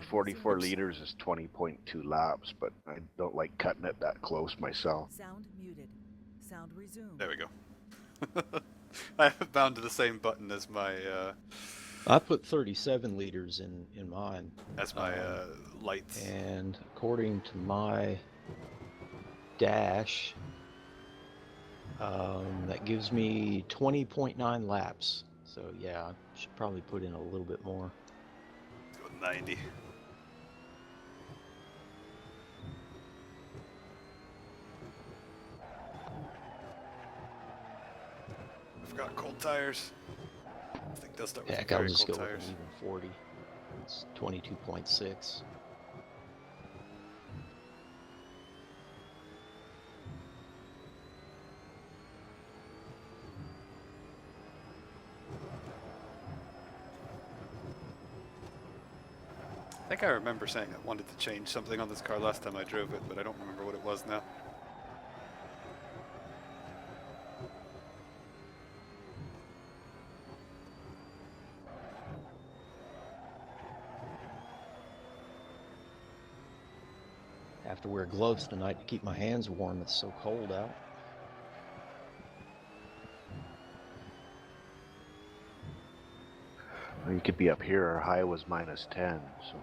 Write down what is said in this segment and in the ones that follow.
44 liters is 20.2 laps, but I don't like cutting it that close myself. Sound muted. Sound resumed. There we go. I have bound to the same button as my I put 37 liters in mine. lights. And according to my dash, that gives me 20.9 laps. So yeah, I should probably put in a little bit more. Let's go with 90. I've got cold tires. I think they'll start with Heck, I'll very just cold go with tires. an even 40. It's 22.6. I think I remember saying I wanted to change something on this car last time I drove it, but I don't remember what it was now. I have to wear gloves tonight to keep my hands warm. It's so cold out. You could be up here. Our high was -10, so.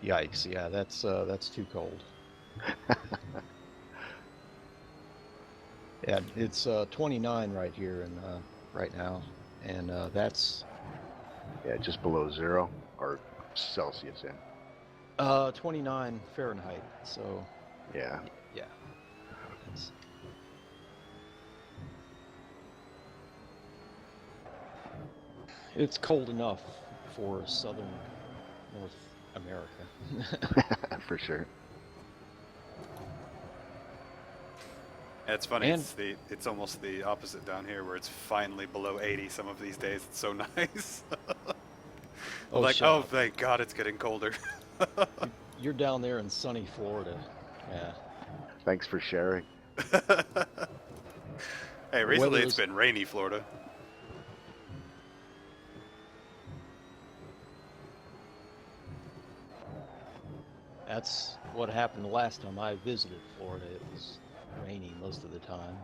Yikes! Yeah, that's too cold. Yeah, it's 29 right here and right now, and that's Yeah, just below 0 or Celsius in. 29 Fahrenheit. So Yeah. yeah. It's cold enough for southern North America. For sure. Yeah, it's funny. And- It's almost the opposite down here, where it's finally below 80 some of these days. It's so nice. Oh, like, shut oh, up. thank God, it's getting colder. You're down there in sunny Florida. Yeah. Thanks for sharing. Hey, recently weather it's is- been rainy, Florida. That's what happened the last time I visited Florida. It was rainy most of the time.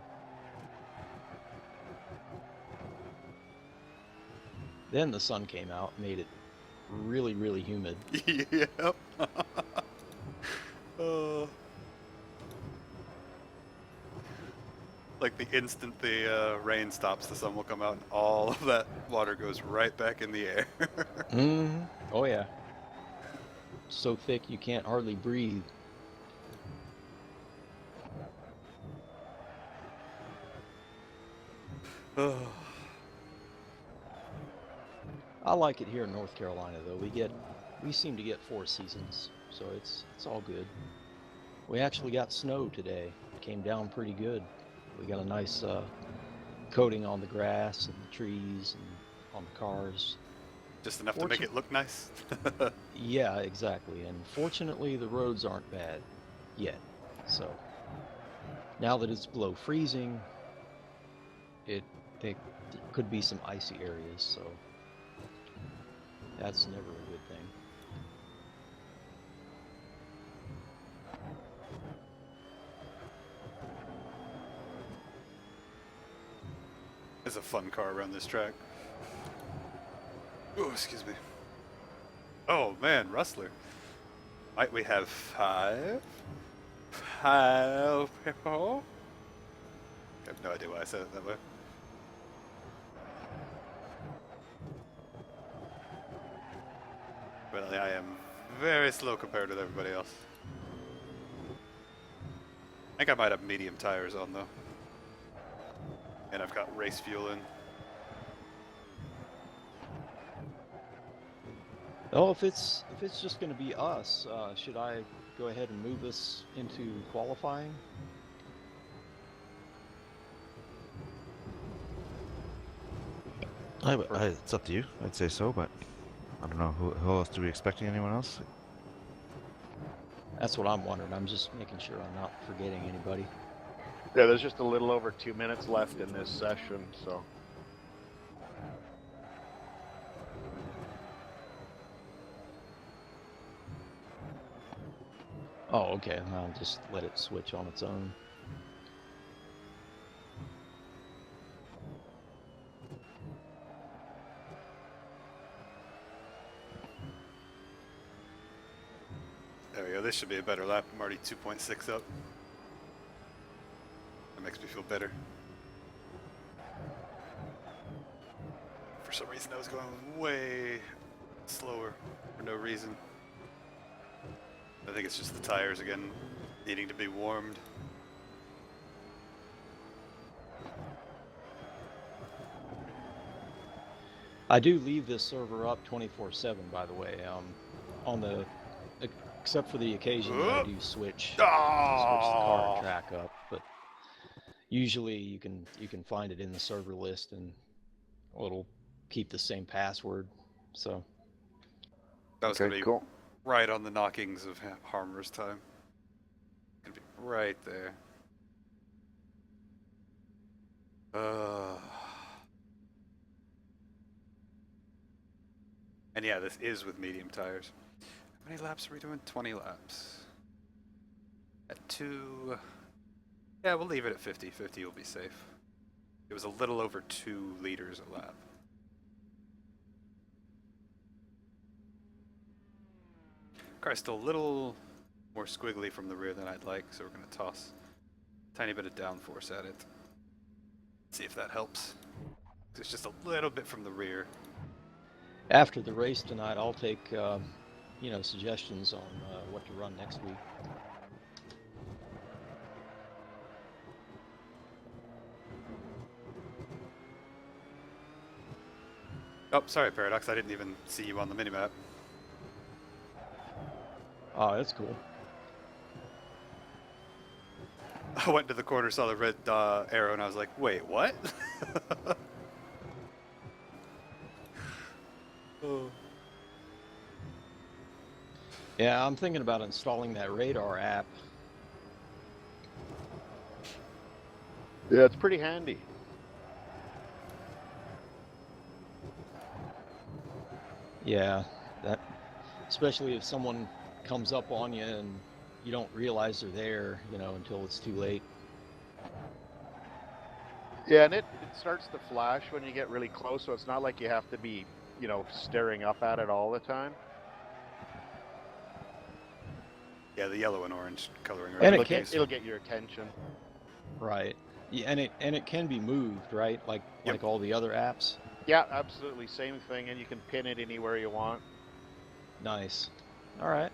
Then the sun came out, made it really, really humid. Yep. Like the instant the rain stops, the sun will come out and all of that water goes right back in the air. Oh yeah. So thick you can't hardly breathe. I like it here in North Carolina though. We seem to get 4 seasons, so it's all good. We actually got snow today. It came down pretty good. We got a nice coating on the grass and the trees and on the cars. Just enough to make it look nice. Yeah, exactly. And fortunately, the roads aren't bad yet. So now that it's below freezing, there could be some icy areas. So that's never a good thing. There's a fun car around this track. Oh, excuse me. Oh man, Rustler. Might we have 5 people? I have no idea why I said it that way. Well, I am very slow compared with everybody else. I think I might have medium tires on though. And I've got race fuel in. Oh, if it's just going to be us, should I go ahead and move us into qualifying? It's up to you. I'd say so, but I don't know. Who else? Do we expecting anyone else? That's what I'm wondering. I'm just making sure I'm not forgetting anybody. Yeah, there's just a little over 2 minutes left in this session, so. Oh, okay. I'll just let it switch on its own. There we go. This should be a better lap. I'm already 2.6 up. That makes me feel better. For some reason, I was going way slower for no reason. I think it's just the tires again needing to be warmed. I do leave this server up 24/7, by the way. On the except for the occasion that I do switch the car track up, but usually you can find it in the server list and it'll keep the same password. So That was Okay, gonna be cool. right on the knockings of Harmer's time. Gonna be right there. And yeah, this is with medium tires. How many laps are we doing? 20 laps. At 2... Yeah, we'll leave it at 50. 50 will be safe. It was a little over 2 liters a lap. Car's still a little more squiggly from the rear than I'd like, so we're going to toss a tiny bit of downforce at it. See if that helps. It's just a little bit from the rear. after the race tonight, I'll take suggestions on what to run next week. Oh, sorry, Paradox. I didn't even see you on the minimap. Oh, that's cool. I went to the corner, saw the red arrow, and I was like, wait, what? Oh. Yeah, I'm thinking about installing that radar app. Yeah, it's pretty handy. Yeah, that especially if someone comes up on you and you don't realize they're there, until it's too late. Yeah, and it starts to flash when you get really close, so it's not like you have to be, staring up at it all the time. Yeah, the yellow and orange coloring. And Right? It'll get your attention. Right. Yeah, and it can be moved, right? Like all the other apps. Yeah, absolutely. Same thing, and you can pin it anywhere you want. Nice. All right.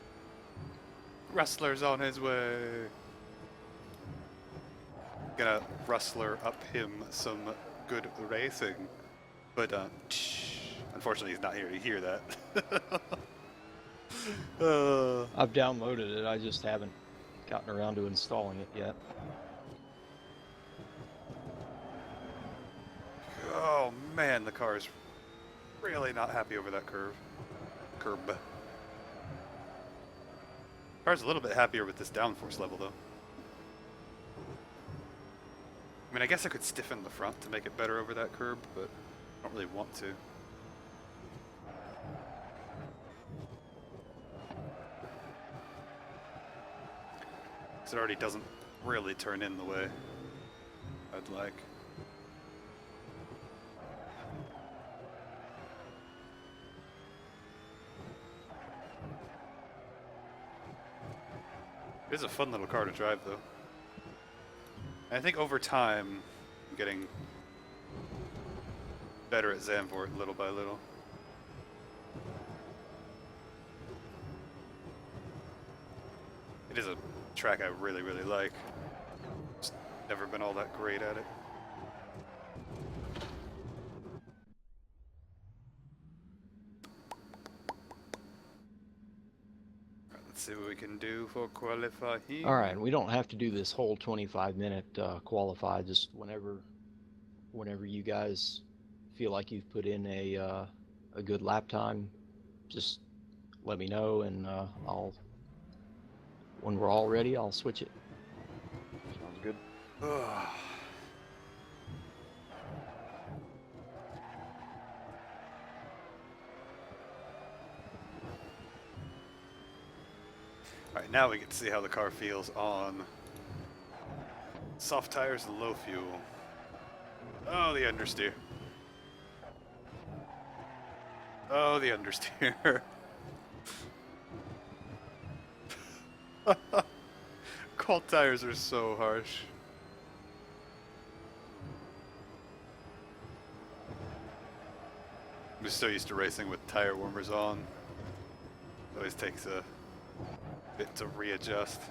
Rustler's on his way. Gonna rustler up him some good racing. But, unfortunately he's not here to hear that. I've downloaded it. I just haven't gotten around to installing it yet. Oh man, the car is really not happy over that curb. Car's a little bit happier with this downforce level though. I mean, I guess I could stiffen the front to make it better over that curb, but I don't really want to. Because it already doesn't really turn in the way I'd like. It is a fun little car to drive, though. And I think over time, I'm getting better at Zandvoort little by little. It is a track I really, really like. Just never been all that great at it. Let's see what we can do for qualify here. All right, we don't have to do this whole 25-minute qualify. Just whenever you guys feel like you've put in a good lap time, just let me know, and when we're all ready, I'll switch it. Sounds good. Alright, now we get to see how the car feels on soft tires and low fuel. Oh, the understeer. Oh, the understeer. Cold tires are so harsh. I'm just so used to racing with tire warmers on. It always takes a bit to readjust.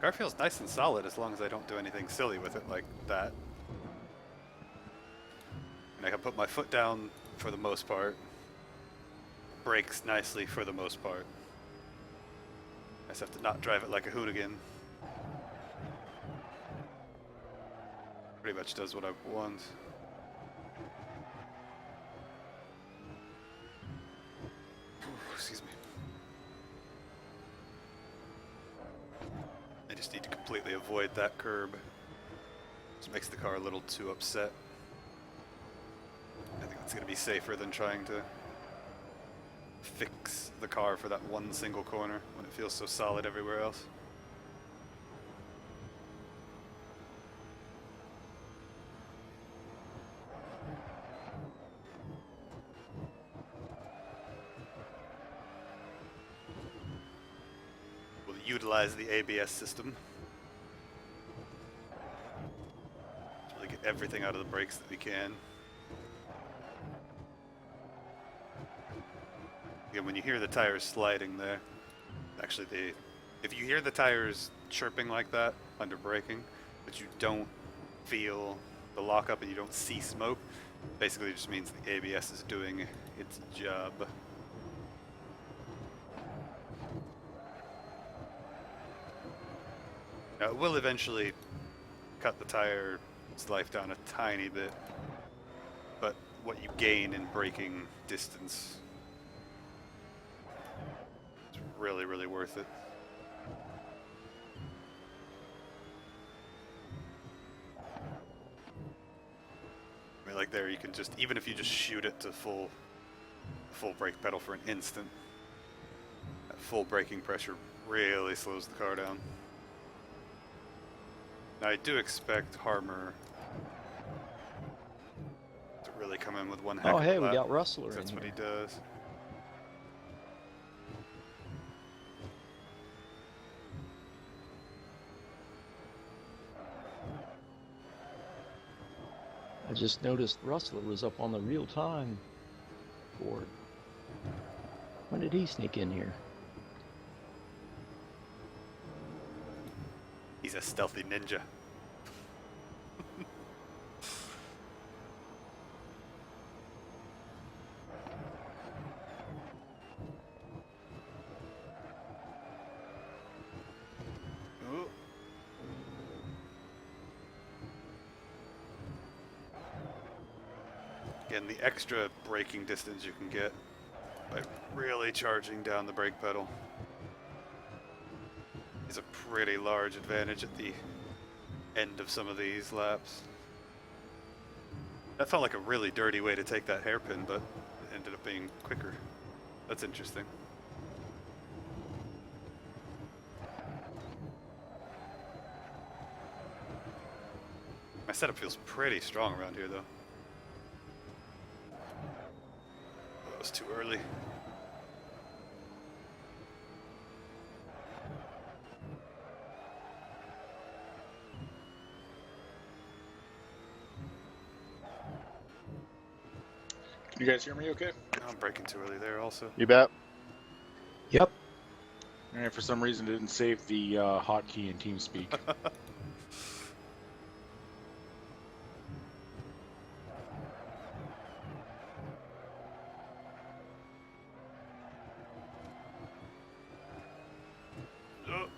Car feels nice and solid as long as I don't do anything silly with it like that. And I can put my foot down for the most part. Brakes nicely for the most part. I just have to not drive it like a hooligan. Pretty much does what I want. Ooh, excuse me. I just need to completely avoid that curb. Just makes the car a little too upset. I think it's going to be safer than trying to fix the car for that one single corner when it feels so solid everywhere else. We'll utilize the ABS system to really get everything out of the brakes that we can. Again, when you hear the tires sliding there, actually if you hear the tires chirping like that under braking, but you don't feel the lockup and you don't see smoke, basically it just means the ABS is doing its job. Now it will eventually cut the tire's life down a tiny bit, but what you gain in braking distance is really, really worth it. I mean, like there, you can just, even if you just shoot it to full brake pedal for an instant, that full braking pressure really slows the car down. Now I do expect Harmer to really come in with one heck Oh, of a hey, lap, we got Rustler 'cause in that's what he here. does. I just noticed Rustler was up on the real-time board. When did he sneak in here? He's a stealthy ninja. Ooh. Again, the extra braking distance you can get by really charging down the brake pedal is a pretty large advantage at the end of some of these laps. That felt like a really dirty way to take that hairpin, but it ended up being quicker. That's interesting. My setup feels pretty strong around here, though. That was too early. Can you guys hear me okay? I'm braking too early there also. You bet. Yep. And for some reason it didn't save the hotkey in TeamSpeak. Oh.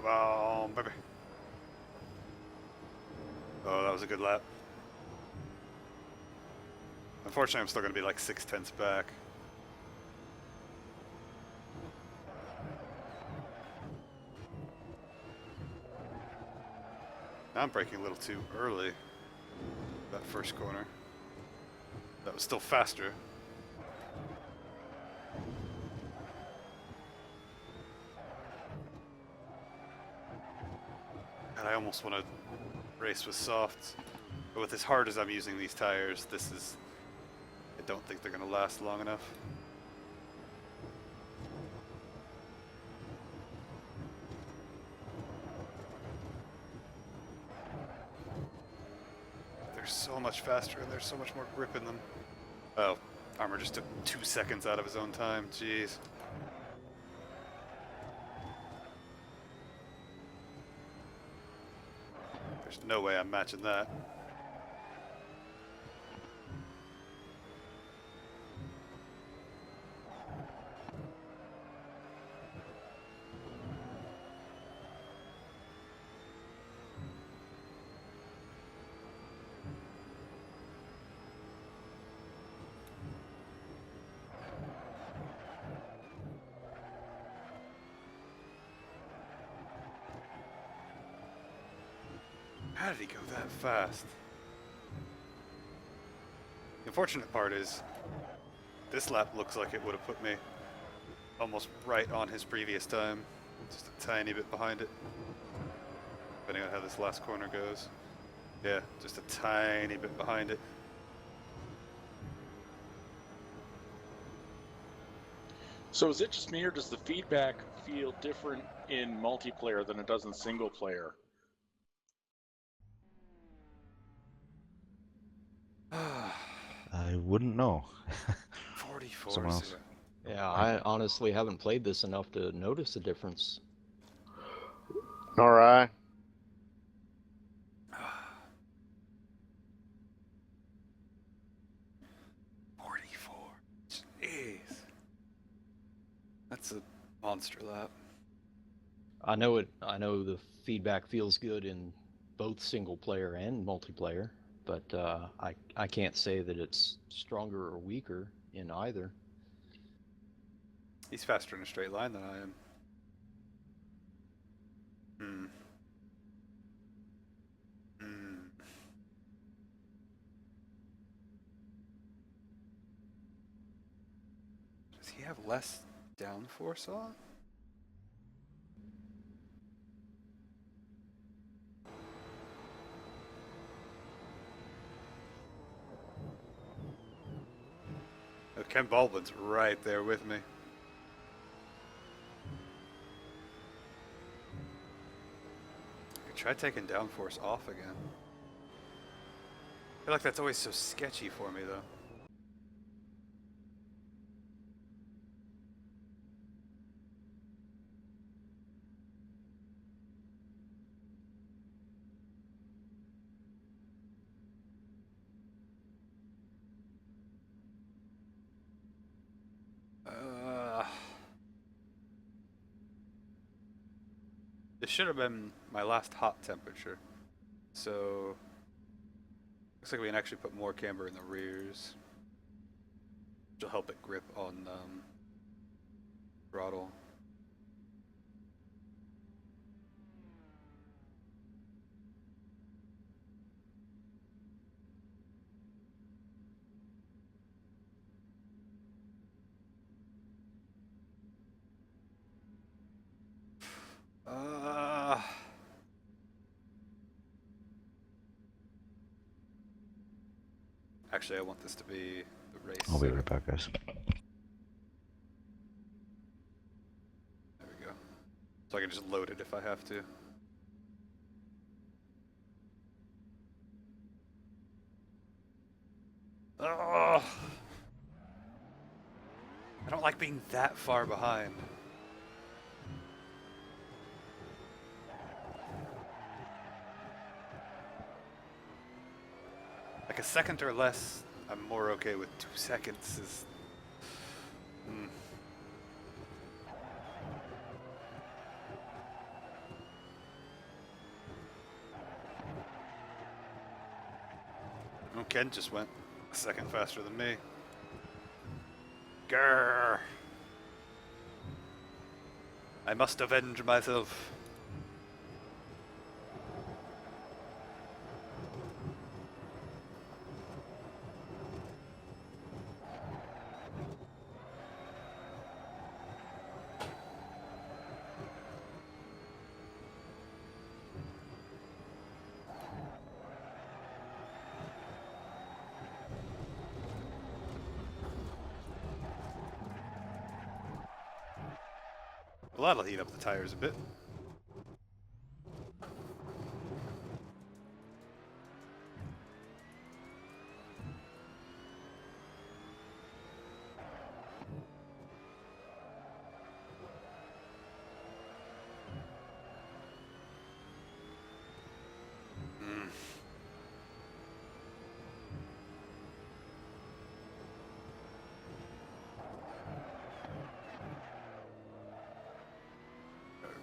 Come on, baby. Oh, that was a good lap. Unfortunately, I'm still going to be like 0.6 back. Now I'm braking a little too early. That first corner. That was still faster. And I almost want to race with softs. But with as hard as I'm using these tires, I don't think they're going to last long enough. They're so much faster and there's so much more grip in them. Oh, Armour just took 2 seconds out of his own time. Jeez. There's no way I'm matching that. How did he go that fast? The unfortunate part is, this lap looks like it would have put me almost right on his previous time. Just a tiny bit behind it. Depending on how this last corner goes. Yeah, just a tiny bit behind it. So is it just me, or does the feedback feel different in multiplayer than it does in single player? I wouldn't know. 44. Someone else. Yeah, I honestly haven't played this enough to notice the difference. All right. Jeez. That's a monster lap. I know the feedback feels good in both single player and multiplayer, but I can't say that it's stronger or weaker in either. He's faster in a straight line than I am. Does he have less downforce on? Oh, Ken Baldwin's right there with me. Try taking downforce off again. I feel like that's always so sketchy for me, though. This should have been my last hot temperature. So, looks like we can actually put more camber in the rears, which will help it grip on throttle. Actually, I want this to be the race. I'll be right back, guys. There we go. So I can just load it if I have to. Oh! I don't like being that far behind. Like a second or less, I'm more okay with. 2 seconds is... Ken just went a second faster than me. Grrr. I must avenge myself. Well, that'll heat up the tires a bit.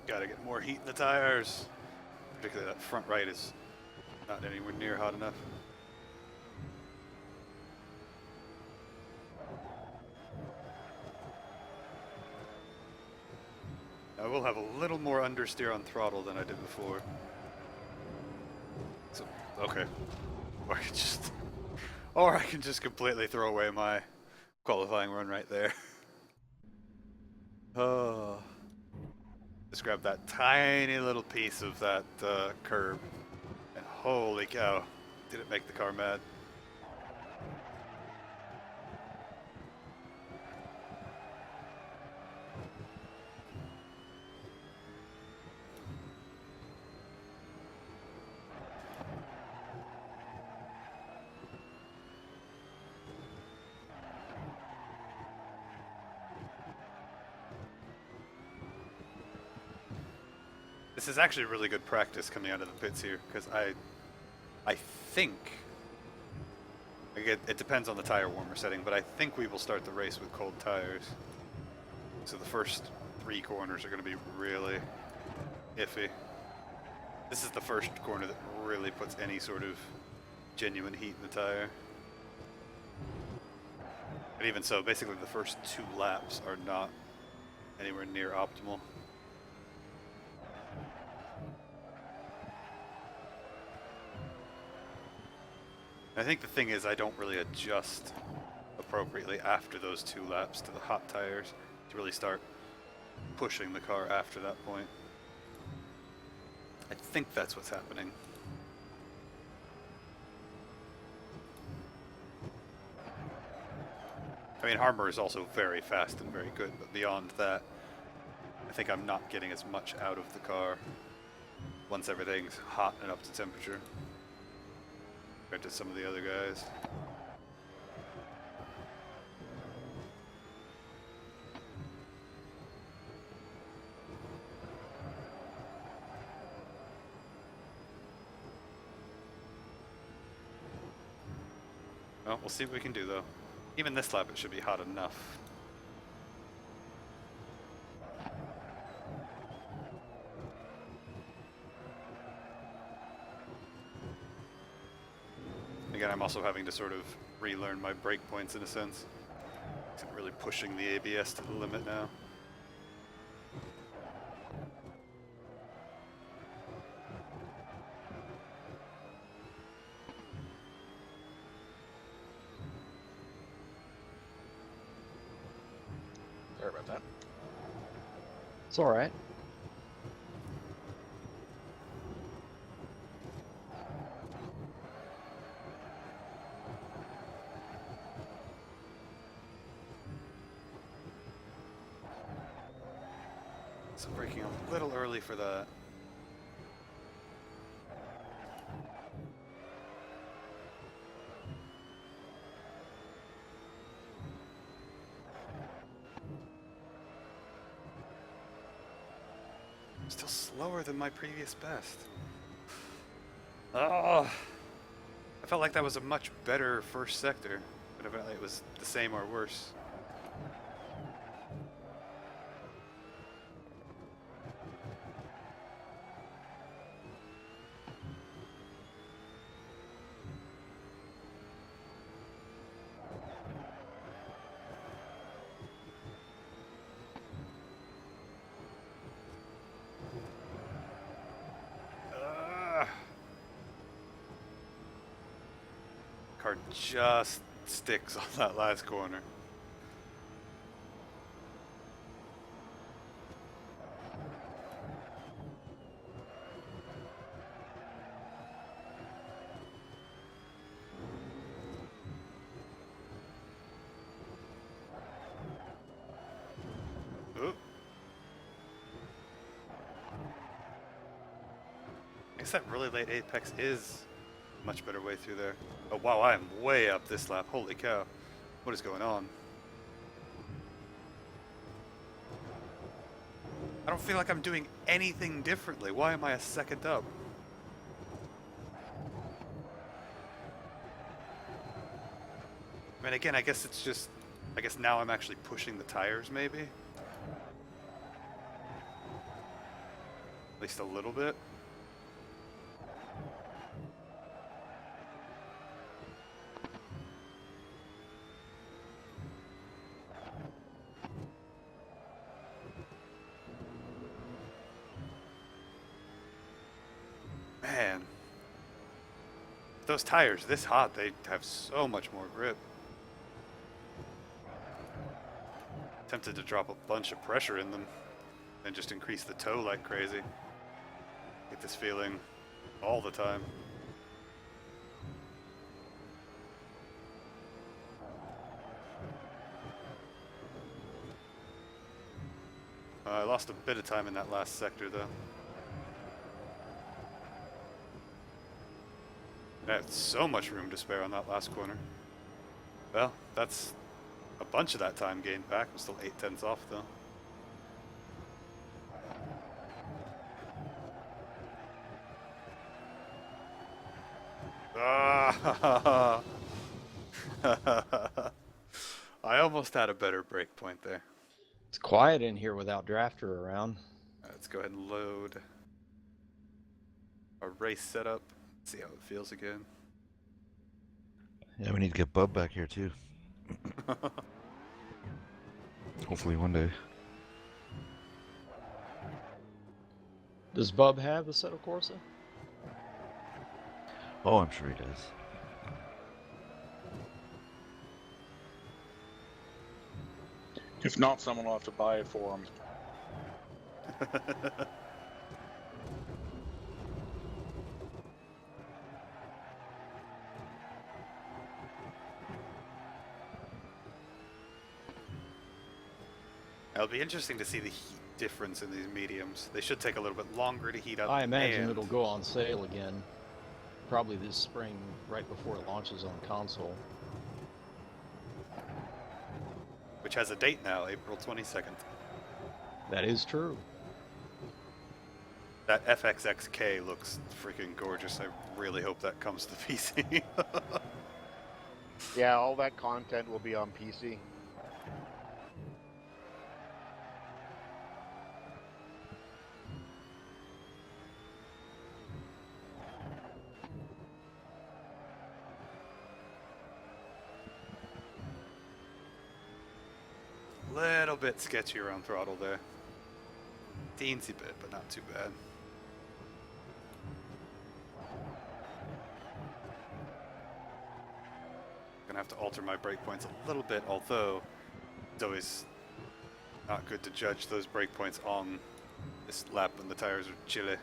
Gotta get more heat in the tires. Particularly that front right is not anywhere near hot enough. I will have a little more understeer on throttle than I did before. So, okay. Or I can just completely throw away my qualifying run right there. Oh. Just grab that tiny little piece of that curb, and holy cow, did it make the car mad. This is actually really good practice coming out of the pits here, because I think, again, it depends on the tire warmer setting, but I think we will start the race with cold tires. So the first 3 corners are going to be really iffy. This is the first corner that really puts any sort of genuine heat in the tire. But even so, basically the first 2 laps are not anywhere near optimal. I think the thing is I don't really adjust appropriately after those 2 laps to the hot tires to really start pushing the car after that point. I think that's what's happening. I mean, Harmer is also very fast and very good, but beyond that, I think I'm not getting as much out of the car once everything's hot and up to temperature compared to some of the other guys. Well, we'll see what we can do though. Even this lap it should be hot enough. Again, I'm also having to sort of relearn my brake points in a sense. I'm really pushing the ABS to the limit now. Sorry about that. It's all right. So braking a little early for that. Still slower than my previous best. Oh, I felt like that was a much better first sector, but evidently it was the same or worse. car just sticks on that last corner. Oop. I guess that really late apex is a much better way through there. Oh wow, I am way up this lap. Holy cow. What is going on? I don't feel like I'm doing anything differently. Why am I a second up? I mean, again, I guess it's just... I guess now I'm actually pushing the tires, maybe? At least a little bit. Man, those tires this hot, they have so much more grip. Tempted to drop a bunch of pressure in them and just increase the toe like crazy. Get this feeling all the time. I lost a bit of time in that last sector though. I had so much room to spare on that last corner. Well, that's a bunch of that time gained back. I'm still 8/10 off though. Ah! I almost had a better break point there. It's quiet in here without Drafter around. Let's go ahead and load our race setup. See how it feels again. Yeah, we need to get Bub back here too. Hopefully one day. Does Bub have Assetto Corsa? Oh, I'm sure he does. If not, someone will have to buy it for him. It'll be interesting to see the heat difference in these mediums. They should take a little bit longer to heat up. I imagine and it'll go on sale again. Probably this spring, right before it launches on console. which has a date now, April 22nd. That is true. That FXXK looks freaking gorgeous. I really hope that comes to PC. Yeah, all that content will be on PC. Little bit sketchy around throttle there. Teensy bit, but not too bad. Gonna have to alter my breakpoints a little bit, although it's always not good to judge those breakpoints on this lap when the tires are chilly.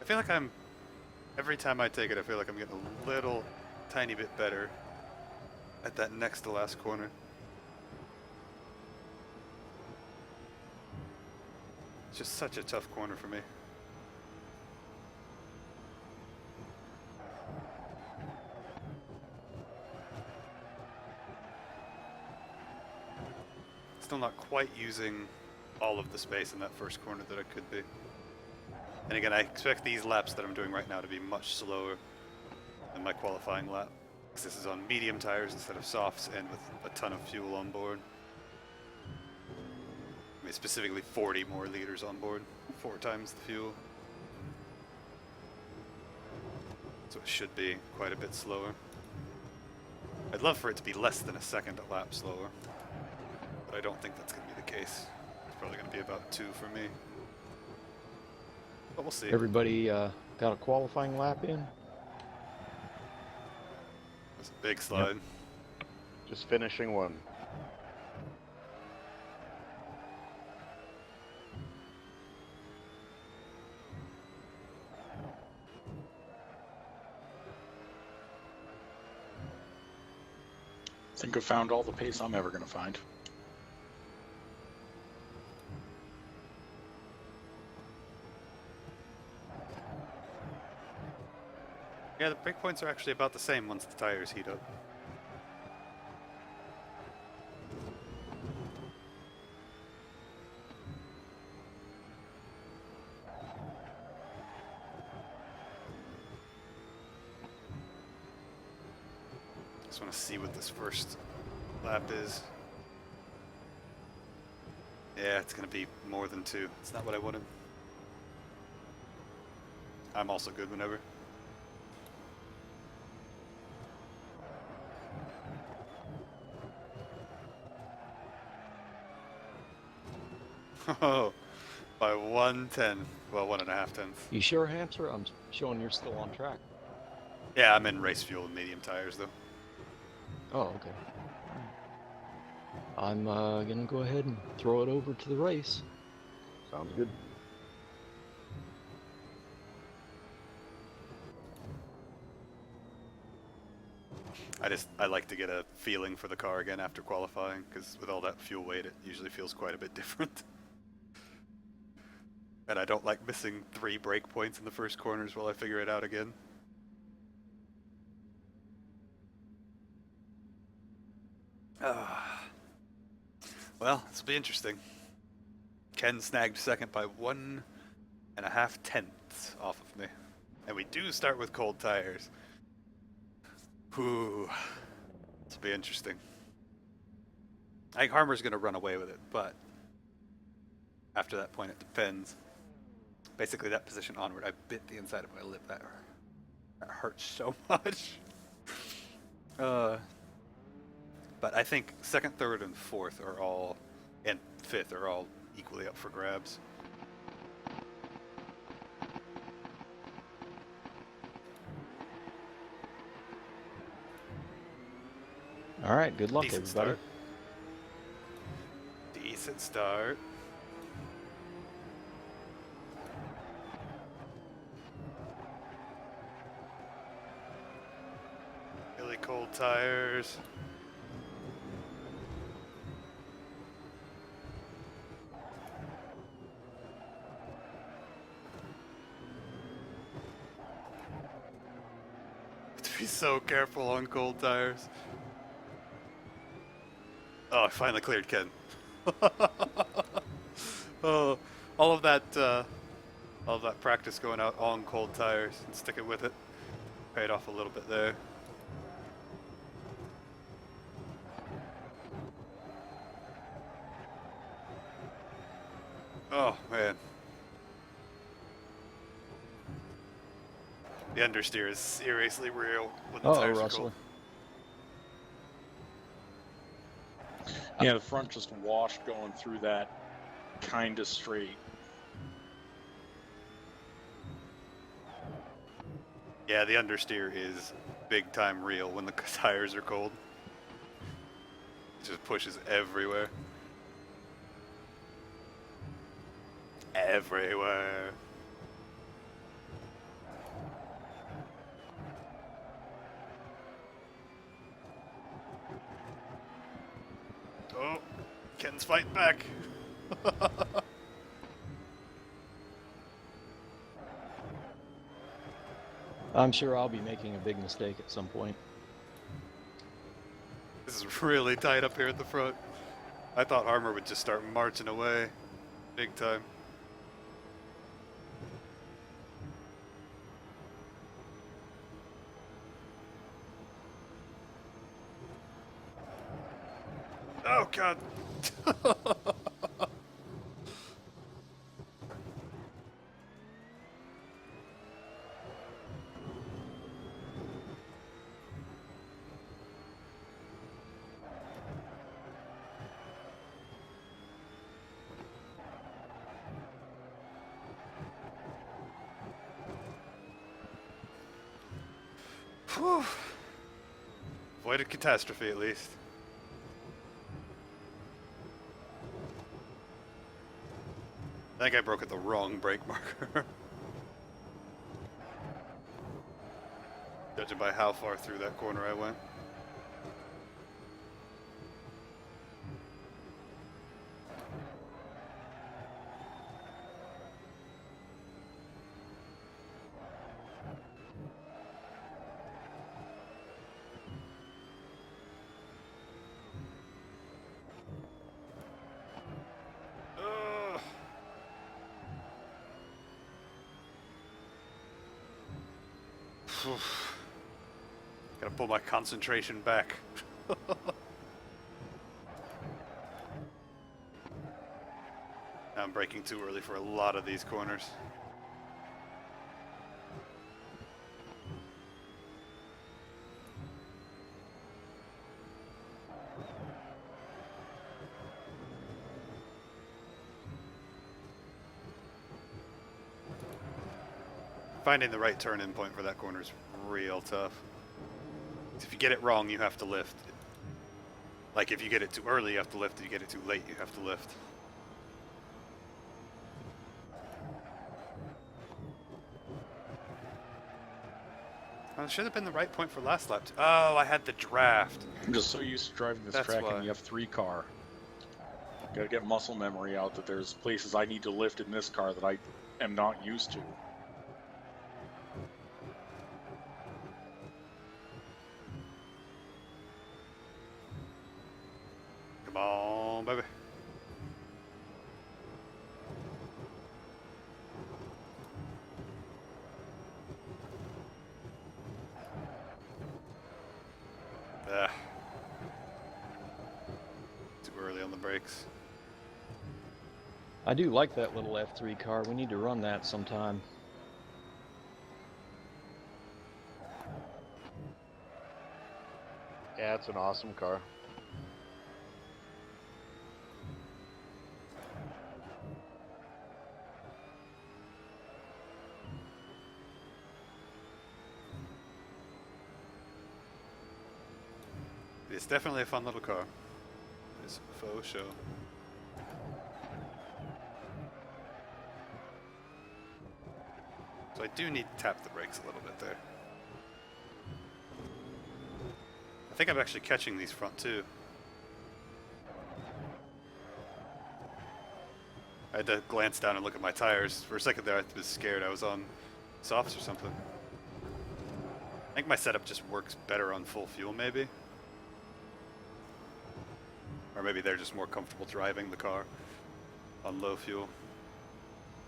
I feel like every time I take it, I feel like I'm getting a little tiny bit better at that next to last corner. It's just such a tough corner for me. Still not quite using all of the space in that first corner that I could be. And again, I expect these laps that I'm doing right now to be much slower than my qualifying lap, because this is on medium tires instead of softs and with a ton of fuel on board. I mean, specifically 40 more liters on board, 4 times the fuel. So it should be quite a bit slower. I'd love for it to be less than a second a lap slower, but I don't think that's going to be the case. It's probably going to be about 2 for me. But we'll see. Everybody got a qualifying lap in? That's a big slide. Just finishing one. I think I've found all the pace I'm ever going to find. Yeah, the break points are actually about the same once the tires heat up. Just want to see what this first lap is. Yeah, it's going to be more than 2. It's not what I wanted. I'm also good whenever. Oh, by 1/10. Well, 1.5 tenths. You sure, Hamster? I'm showing you're still on track. Yeah, I'm in race fuel and medium tires, though. Oh, okay. I'm gonna go ahead and throw it over to the race. Sounds good. I like to get a feeling for the car again after qualifying, because with all that fuel weight, it usually feels quite a bit different. And I don't like missing 3 brake points in the first corners while I figure it out again. Well, this will be interesting. Ken snagged second by 1.5 tenths off of me. And we do start with cold tires. Ooh, this will be interesting. I think Harmer's going to run away with it, but after that point, it depends. Basically, that position onward, I bit the inside of my lip. That hurts so much. But I think second, third, and fourth are all, and fifth are all equally up for grabs. All right, good luck, Decent everybody. start. Decent start. Really cold tires. Have to be so careful on cold tires. Oh, I finally cleared Ken. Oh, all of that practice going out on cold tires and sticking with it paid off a little bit there. Oh man, the understeer is seriously real when the tires are Russell. cold. Yeah, the front just washed going through that kind of straight. Yeah, the understeer is big time real when the tires are cold. It just pushes everywhere. Everywhere. Oh, Ken's fighting back. I'm sure I'll be making a big mistake at some point. This is really tight up here at the front. I thought Armor would just start marching away big time. Oh god. Whew. Avoided catastrophe at least. I think I broke at the wrong brake marker. Judging by how far through that corner I went. Gotta pull my concentration back. I'm braking too early for a lot of these corners. Finding the right turn-in point for that corner is real tough. If you get it wrong, you have to lift. Like if you get it too early, you have to lift. If you get it too late, you have to lift. Oh, it should have been the right point for last lap. Oh, I had the draft. I'm just so used to driving this That's track why. and you have 3-car. Gotta get muscle memory out that there's places I need to lift in this car that I am not used to. Come on, baby. Ah. Too early on the brakes. I do like that little F3 car. We need to run that sometime. Yeah, it's an awesome car. It's definitely a fun little car. It's a faux show. So I do need to tap the brakes a little bit there. I think I'm actually catching these front two. I had to glance down and look at my tires. For a second there I was scared I was on softs or something. I think my setup just works better on full fuel maybe. Or maybe they're just more comfortable driving the car on low fuel.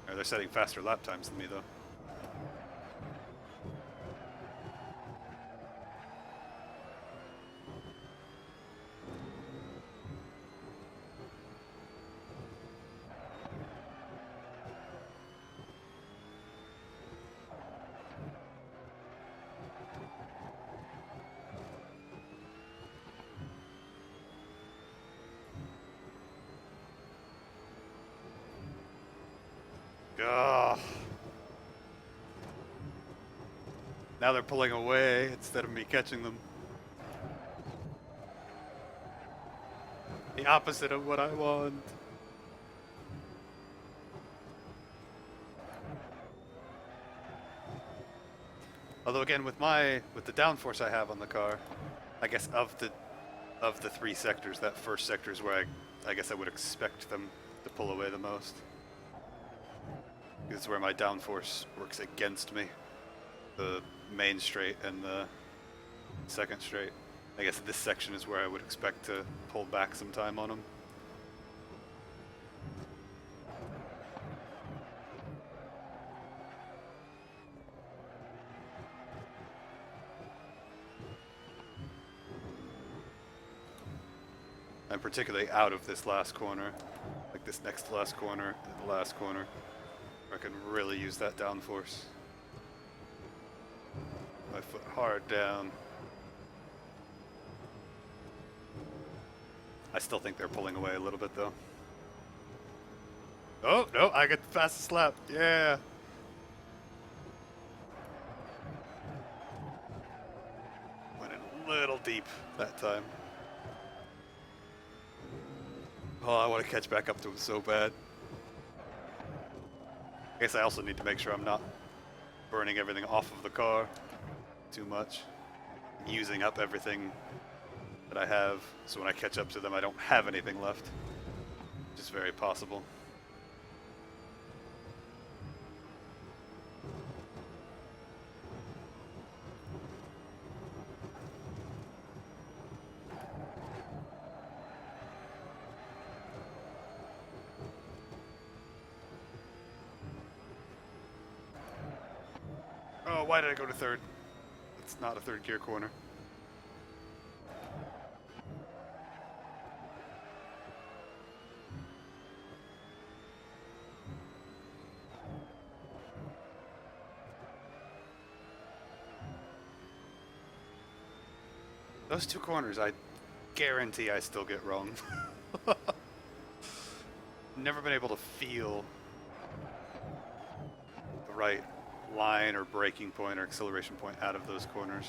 Or they're setting faster lap times than me though. Ugh. Now they're pulling away instead of me catching them. The opposite of what I want. Although again, with the downforce I have on the car, I guess of the 3 sectors, that first sector is where I guess I would expect them to pull away the most. This is where my downforce works against me. The main straight and the second straight. I guess this section is where I would expect to pull back some time on them. I'm particularly out of this last corner, like this next to last corner and the last corner, where I can really use that downforce. My foot hard down. I still think they're pulling away a little bit though. Oh, no, I get the fastest lap. Yeah. little deep that time. Oh, I want to catch back up to him so bad. I guess I also need to make sure I'm not burning everything off of the car too much. Using up everything that I have, so when I catch up to them I don't have anything left. Which is very possible. Oh, why did I go to third? It's not a third gear corner. Those two corners, I guarantee I still get wrong. Never been able to feel the right line or braking point or acceleration point out of those corners.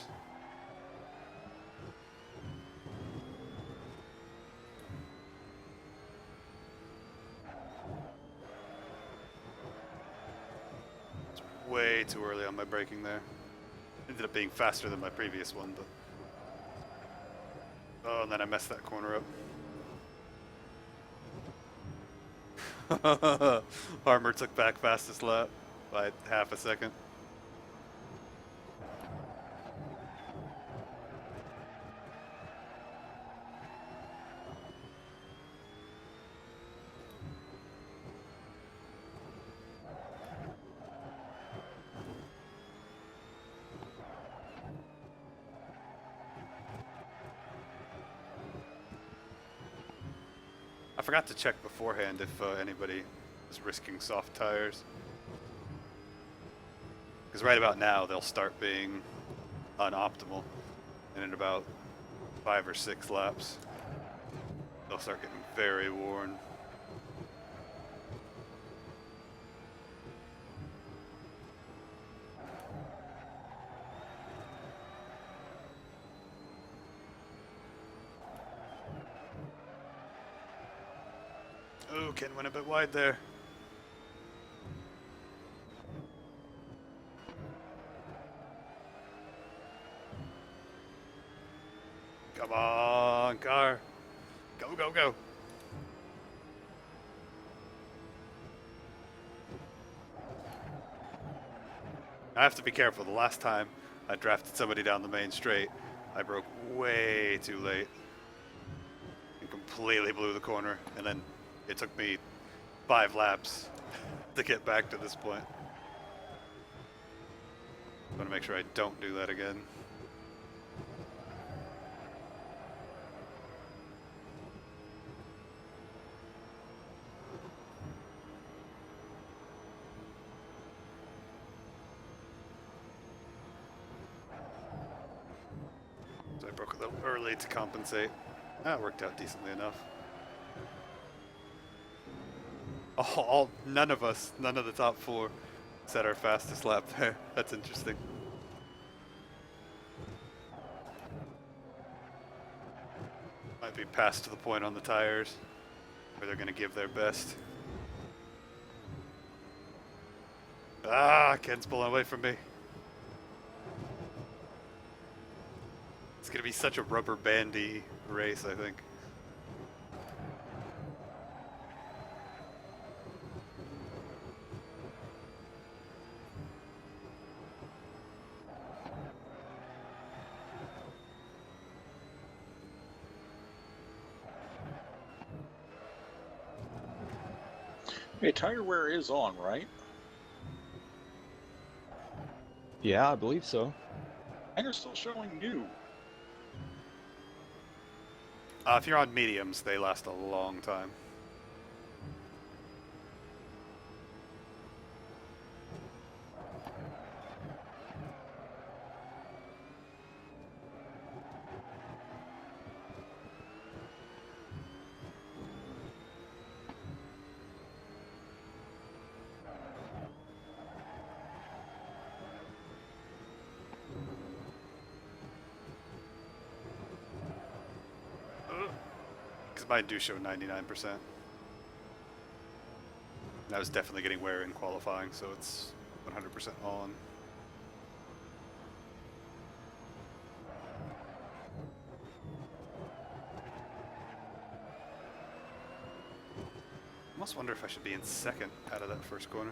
It's way too early on my braking there. Ended up being faster than my previous one, but... Oh, and then I messed that corner up. Armor took back fastest lap by half a second. I forgot to check beforehand if anybody was risking soft tires. Because right about now they'll start being unoptimal, and in about 5 or 6 laps they'll start getting very worn. Oh, Ken went a bit wide there. Come on, car. Go, go, go. I have to be careful. The last time I drafted somebody down the main straight, I broke way too late and completely blew the corner, and then it took me 5 laps to get back to this point. I want to make sure I don't do that again. So I broke a little early to compensate. That worked out decently enough. None of the top 4 set our fastest lap there. That's interesting. Might be past to the point on the tires where they're going to give their best. Ah, Ken's pulling away from me. It's going to be such a rubber bandy race, I think. Hey, tire wear is on, right? Yeah, I believe so. And they're still showing new. If you're on mediums, they last a long time. mine do show 99%. And I was definitely getting wear in qualifying, so it's 100% on. I almost wonder if I should be in second out of that first corner.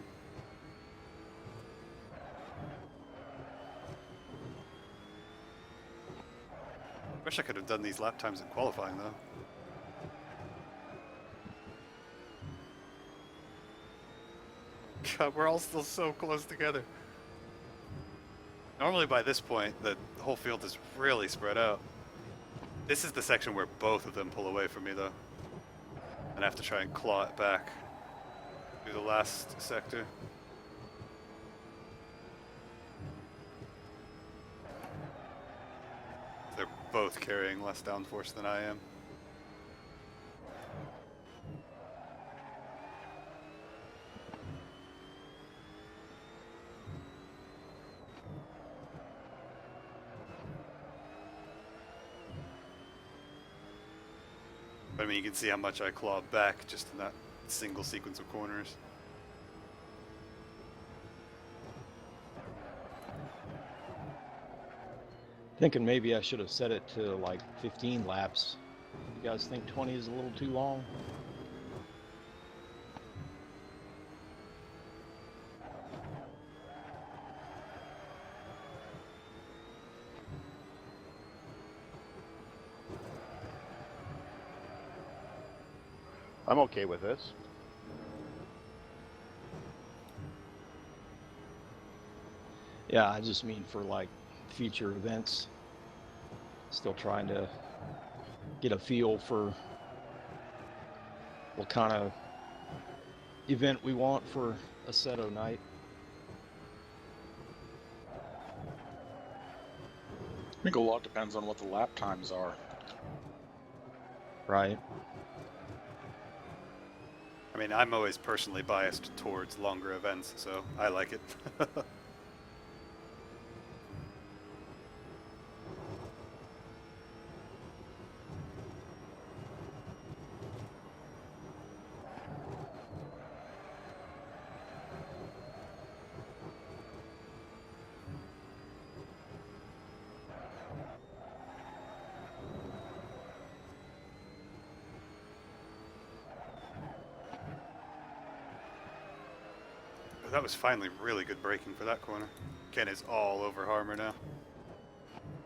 Wish I could have done these lap times in qualifying though. God, we're all still so close together. Normally by this point, the whole field is really spread out. This is the section where both of them pull away from me though. And I have to try and claw it back through the last sector. They're both carrying less downforce than I am. But I mean, you can see how much I clawed back just in that single sequence of corners. Thinking maybe I should have set it to like 15 laps. You guys think 20 is a little too long? I'm okay with this. Yeah, I just mean for like future events. Still trying to get a feel for what kind of event we want for Assetto night. I think a lot depends on what the lap times are. Right. I mean, I'm always personally biased towards longer events, so I like it. That was finally really good braking for that corner. Ken is all over Harmer now.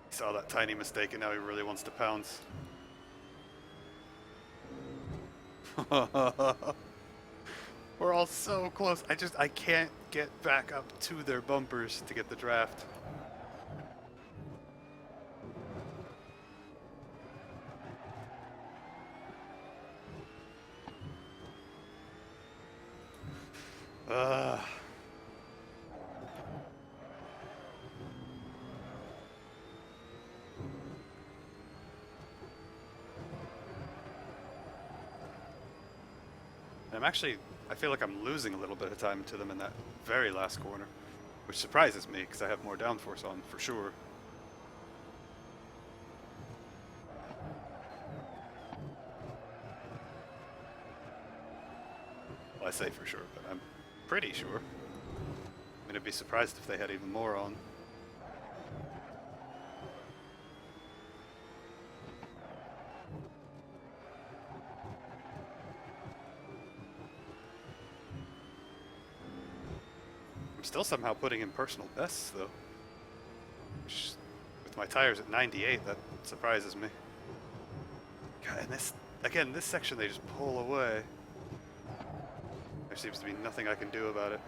He saw that tiny mistake and now he really wants to pounce. We're all so close. I can't get back up to their bumpers to get the draft. I feel like I'm losing a little bit of time to them in that very last corner, which surprises me because I have more downforce on for sure. Well, I say for sure, but I'm pretty sure. I mean, I'd be surprised if they had even more on. I'm still somehow putting in personal bests, though. Which, with my tires at 98, that surprises me. God, and this section they just pull away. There seems to be nothing I can do about it.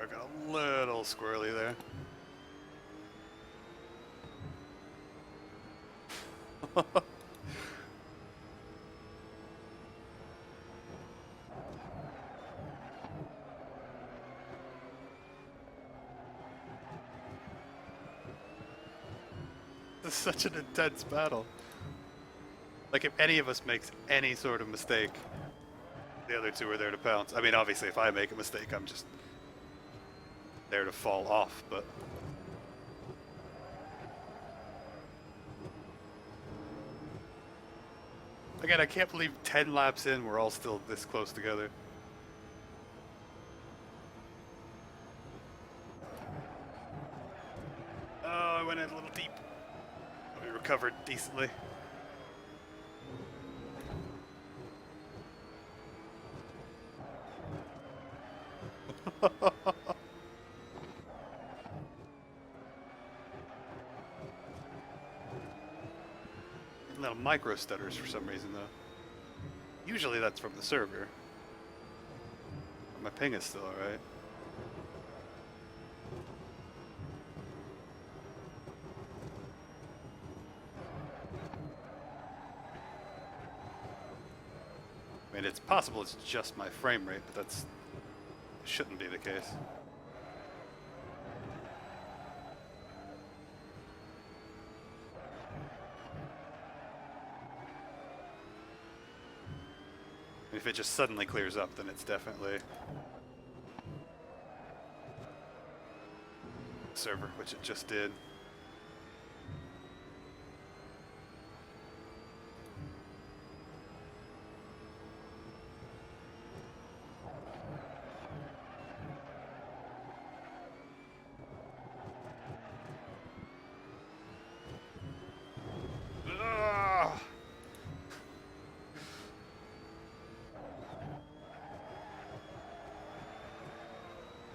I got a little squirrely there. is such an intense battle. Like, if any of us makes any sort of mistake, the other two are there to pounce. I mean, obviously, if I make a mistake, I'm just there to fall off, but... Again, I can't believe 10 laps in, we're all still this close together. Oh, I went in a little deep. We recovered decently. Little micro stutters for some reason, though. Usually that's from the server. But my ping is still alright. I mean, it's possible it's just my frame rate, but that's shouldn't be the case. If it just suddenly clears up, then it's definitely server, which it just did.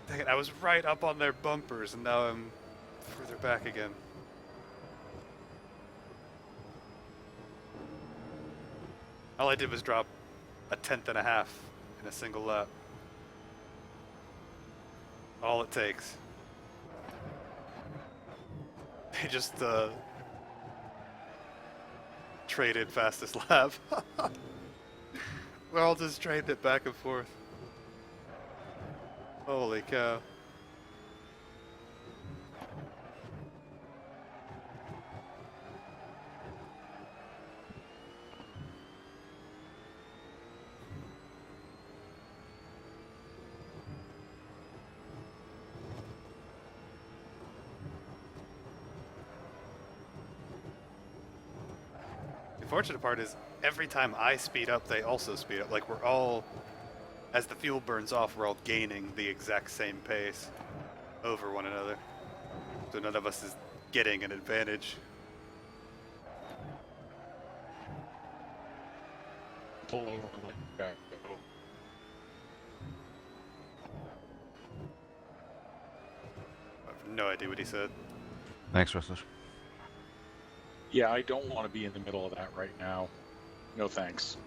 Dang it, I was right up on their bumpers, and now I'm further back again. All I did was drop a 1/10 and a half in a single lap. All it takes. They just traded fastest lap. We all just traded it back and forth. Holy cow. The fortunate part is every time I speed up, they also speed up. Like, we're all... As the fuel burns off, we're all gaining the exact same pace over one another. So none of us is getting an advantage. I have no idea what he said. Thanks, Russell. Yeah, I don't want to be in the middle of that right now. No thanks.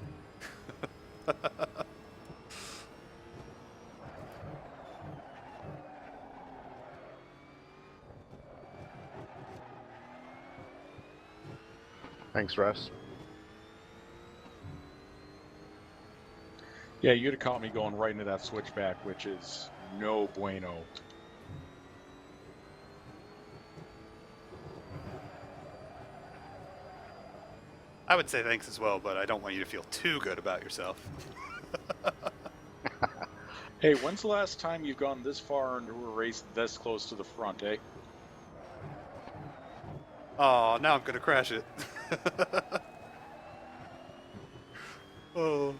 Thanks, Russ. Yeah, you'd have caught me going right into that switchback, which is no bueno. I would say thanks as well, but I don't want you to feel too good about yourself. Hey, when's the last time you've gone this far into a race this close to the front, eh? Oh, now I'm gonna crash it. Oh.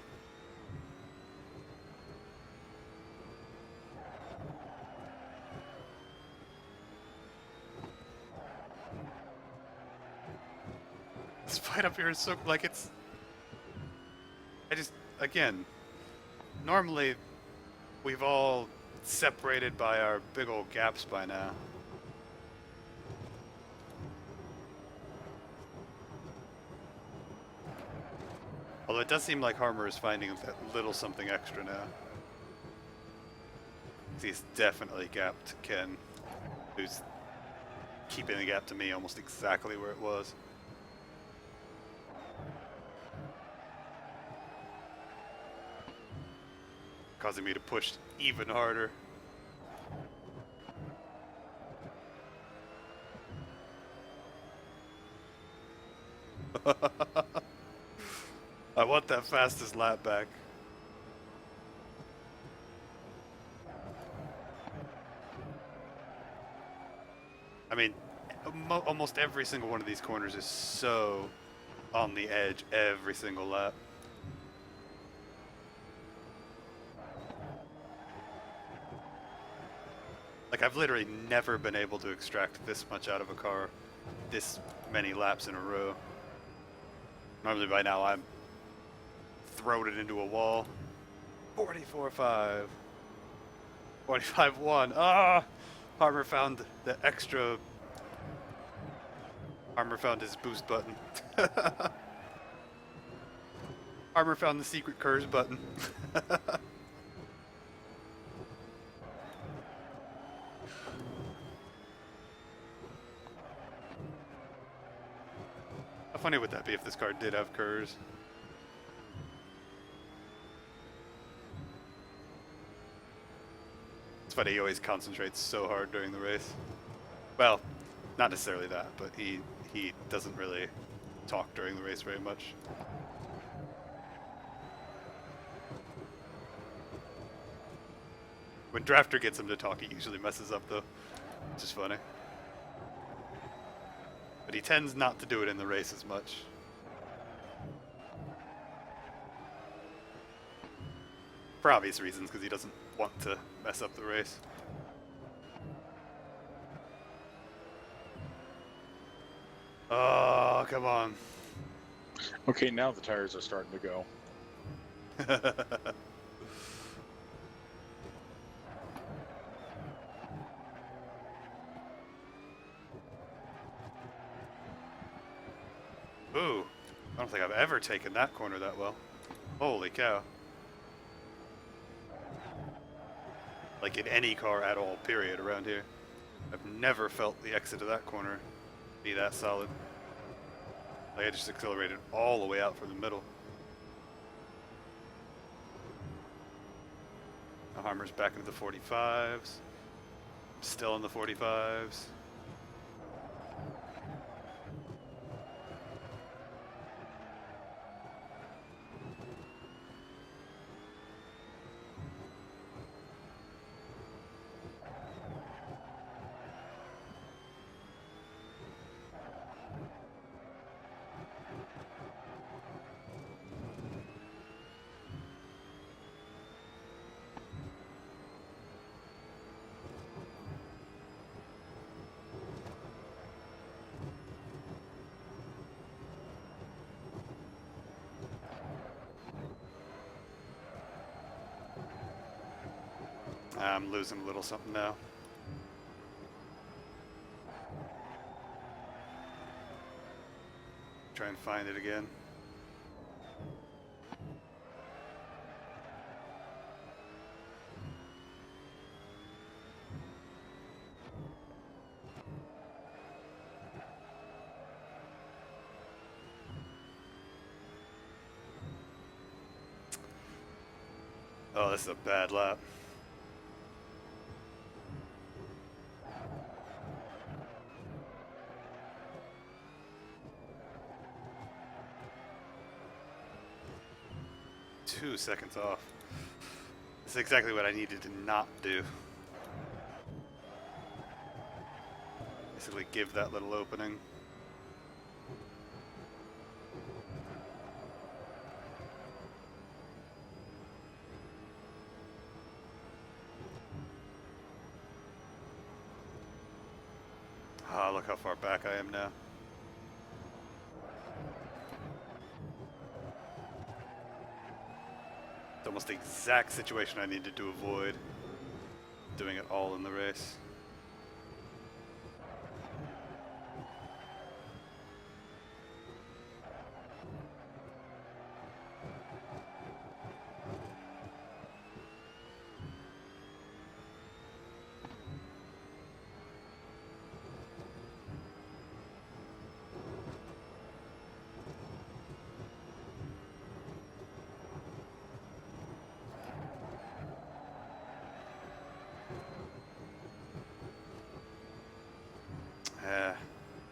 This fight up here is so, like, it's... again, normally we've all separated by our big old gaps by now. Although it does seem like Harmer is finding that little something extra now. He's definitely gapped Ken, who's keeping the gap to me almost exactly where it was. Causing me to push even harder. I want that fastest lap back. I mean, almost every single one of these corners is so on the edge every single lap. Like, I've literally never been able to extract this much out of a car this many laps in a row. Normally by now I'm throwing it into a wall. 44.5. 45.1. Ah! Harmer found the extra... Harmer found his boost button. Harmer found the secret curse button. How funny would that be if this car did have curves? It's funny, he always concentrates so hard during the race. Well, not necessarily that, but he doesn't really talk during the race very much. When Drafter gets him to talk, he usually messes up though, which is funny. But he tends not to do it in the race as much. For obvious reasons, because he doesn't want to mess up the race. Oh, come on. Okay, now the tires are starting to go. Ooh, I don't think I've ever taken that corner that well. Holy cow. Like in any car at all, period, around here. I've never felt the exit of that corner be that solid. Like I just accelerated all the way out from the middle. The Harmer's back into the 45s. Still in the 45s. I'm losing a little something now. Try and find it again. Oh, this is a bad lap. Two seconds off. This is exactly what I needed to not do. Basically give that little opening. Ah, look how far back I am now. It's almost the exact situation I needed to avoid. Doing it all in the race.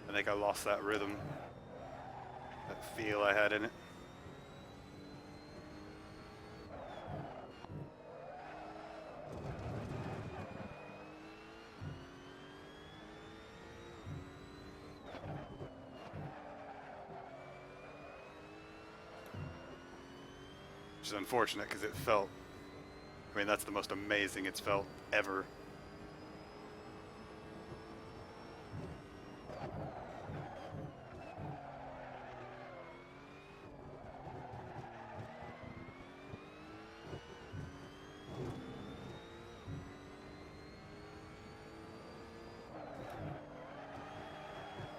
I think I lost that rhythm. That feel I had in it. Which is unfortunate because it felt, I mean, that's the most amazing it's felt ever.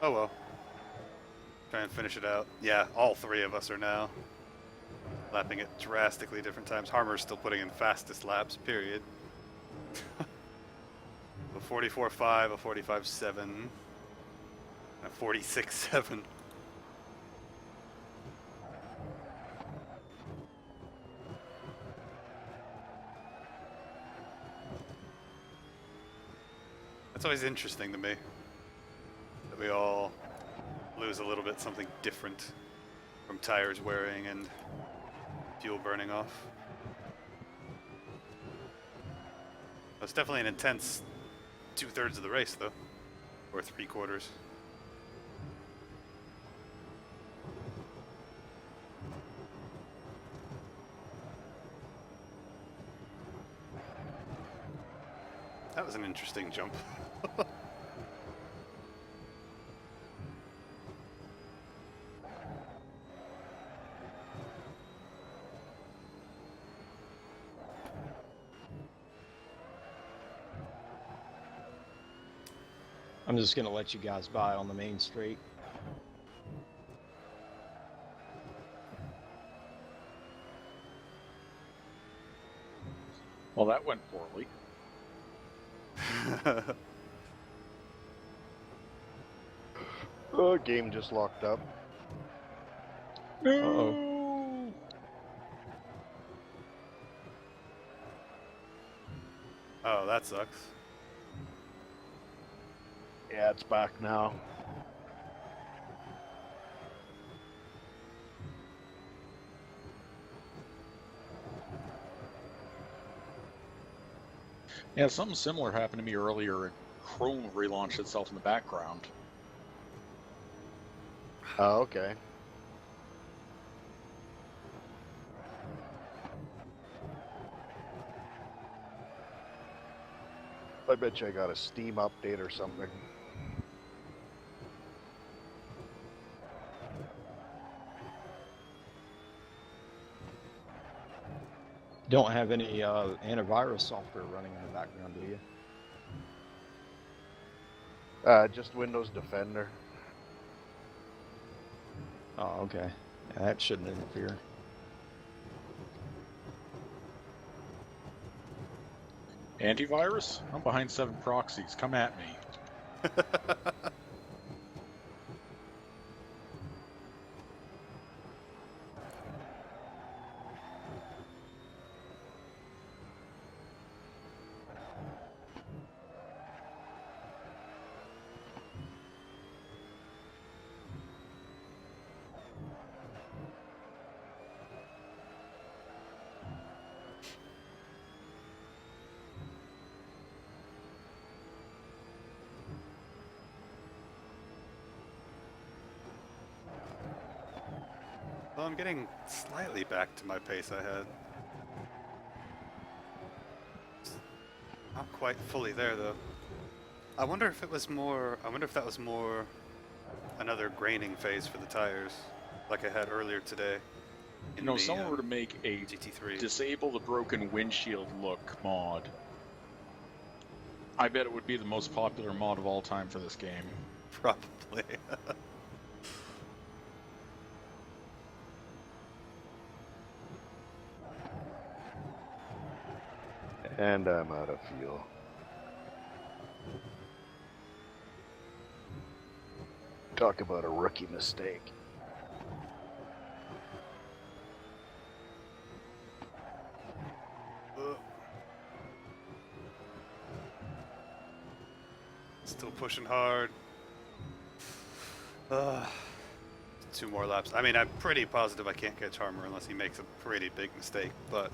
Oh well. Try and finish it out. Yeah, all three of us are now lapping at drastically different times. Harmer's still putting in fastest laps, period. A 44.5, a 45.7, a 46.7. That's always interesting to me, that we all lose a little bit something different from tires wearing and fuel burning off. It's definitely an intense 2/3 of the race, though, or 3/4. That was an interesting jump. I'm just gonna let you guys by on the main straight. Well, that went poorly. Oh, game just locked up. Uh-oh. Oh, that sucks. Yeah, it's back now. Yeah, something similar happened to me earlier. Chrome relaunched itself in the background. Oh, okay. I bet you I got a Steam update or something. Don't have any antivirus software running in the background, do you? Just Windows Defender. Oh, okay. Yeah, that shouldn't interfere. Antivirus? I'm behind 7 proxies. Come at me. Well, I'm getting slightly back to my pace I had. Not quite fully there, though. I wonder if it was more... I wonder if that was more another graining phase for the tires, like I had earlier today. You know, if someone were to make a GT3. disable the broken windshield look mod, I bet it would be the most popular mod of all time for this game. Probably. And I'm out of fuel. Talk about a rookie mistake. Still pushing hard. 2 more laps. I mean, I'm pretty positive I can't catch Harmer unless he makes a pretty big mistake, but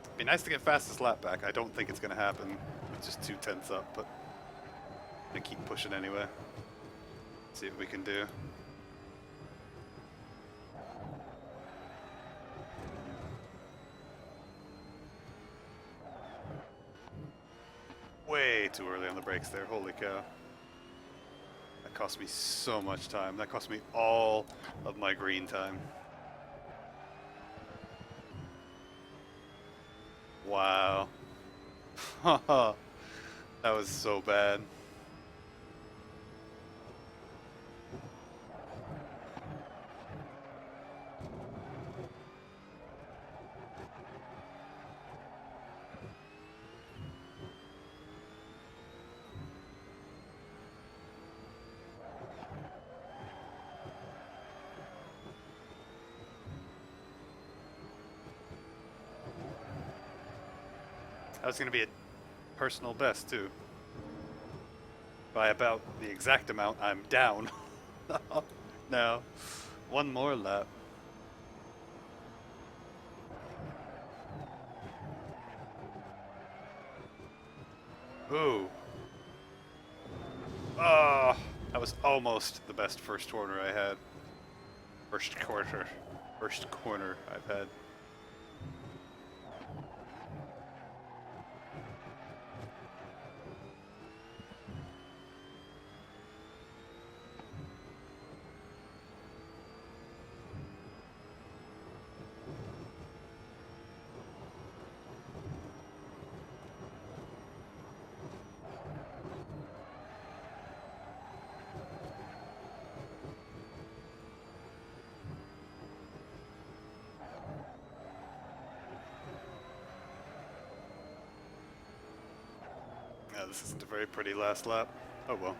it'd be nice to get fastest lap back. I don't think it's going to happen with just 2/10 up, but I'm going to keep pushing anyway. See what we can do. Way too early on the brakes there, holy cow. That cost me so much time. That cost me all of my green time. Wow. That was so bad. That was going to be a personal best, too. By about the exact amount I'm down. Now, 1 more lap. Ooh. Oh, that was almost the best first corner I had. First corner I've had. Yeah, this isn't a very pretty last lap. Oh well.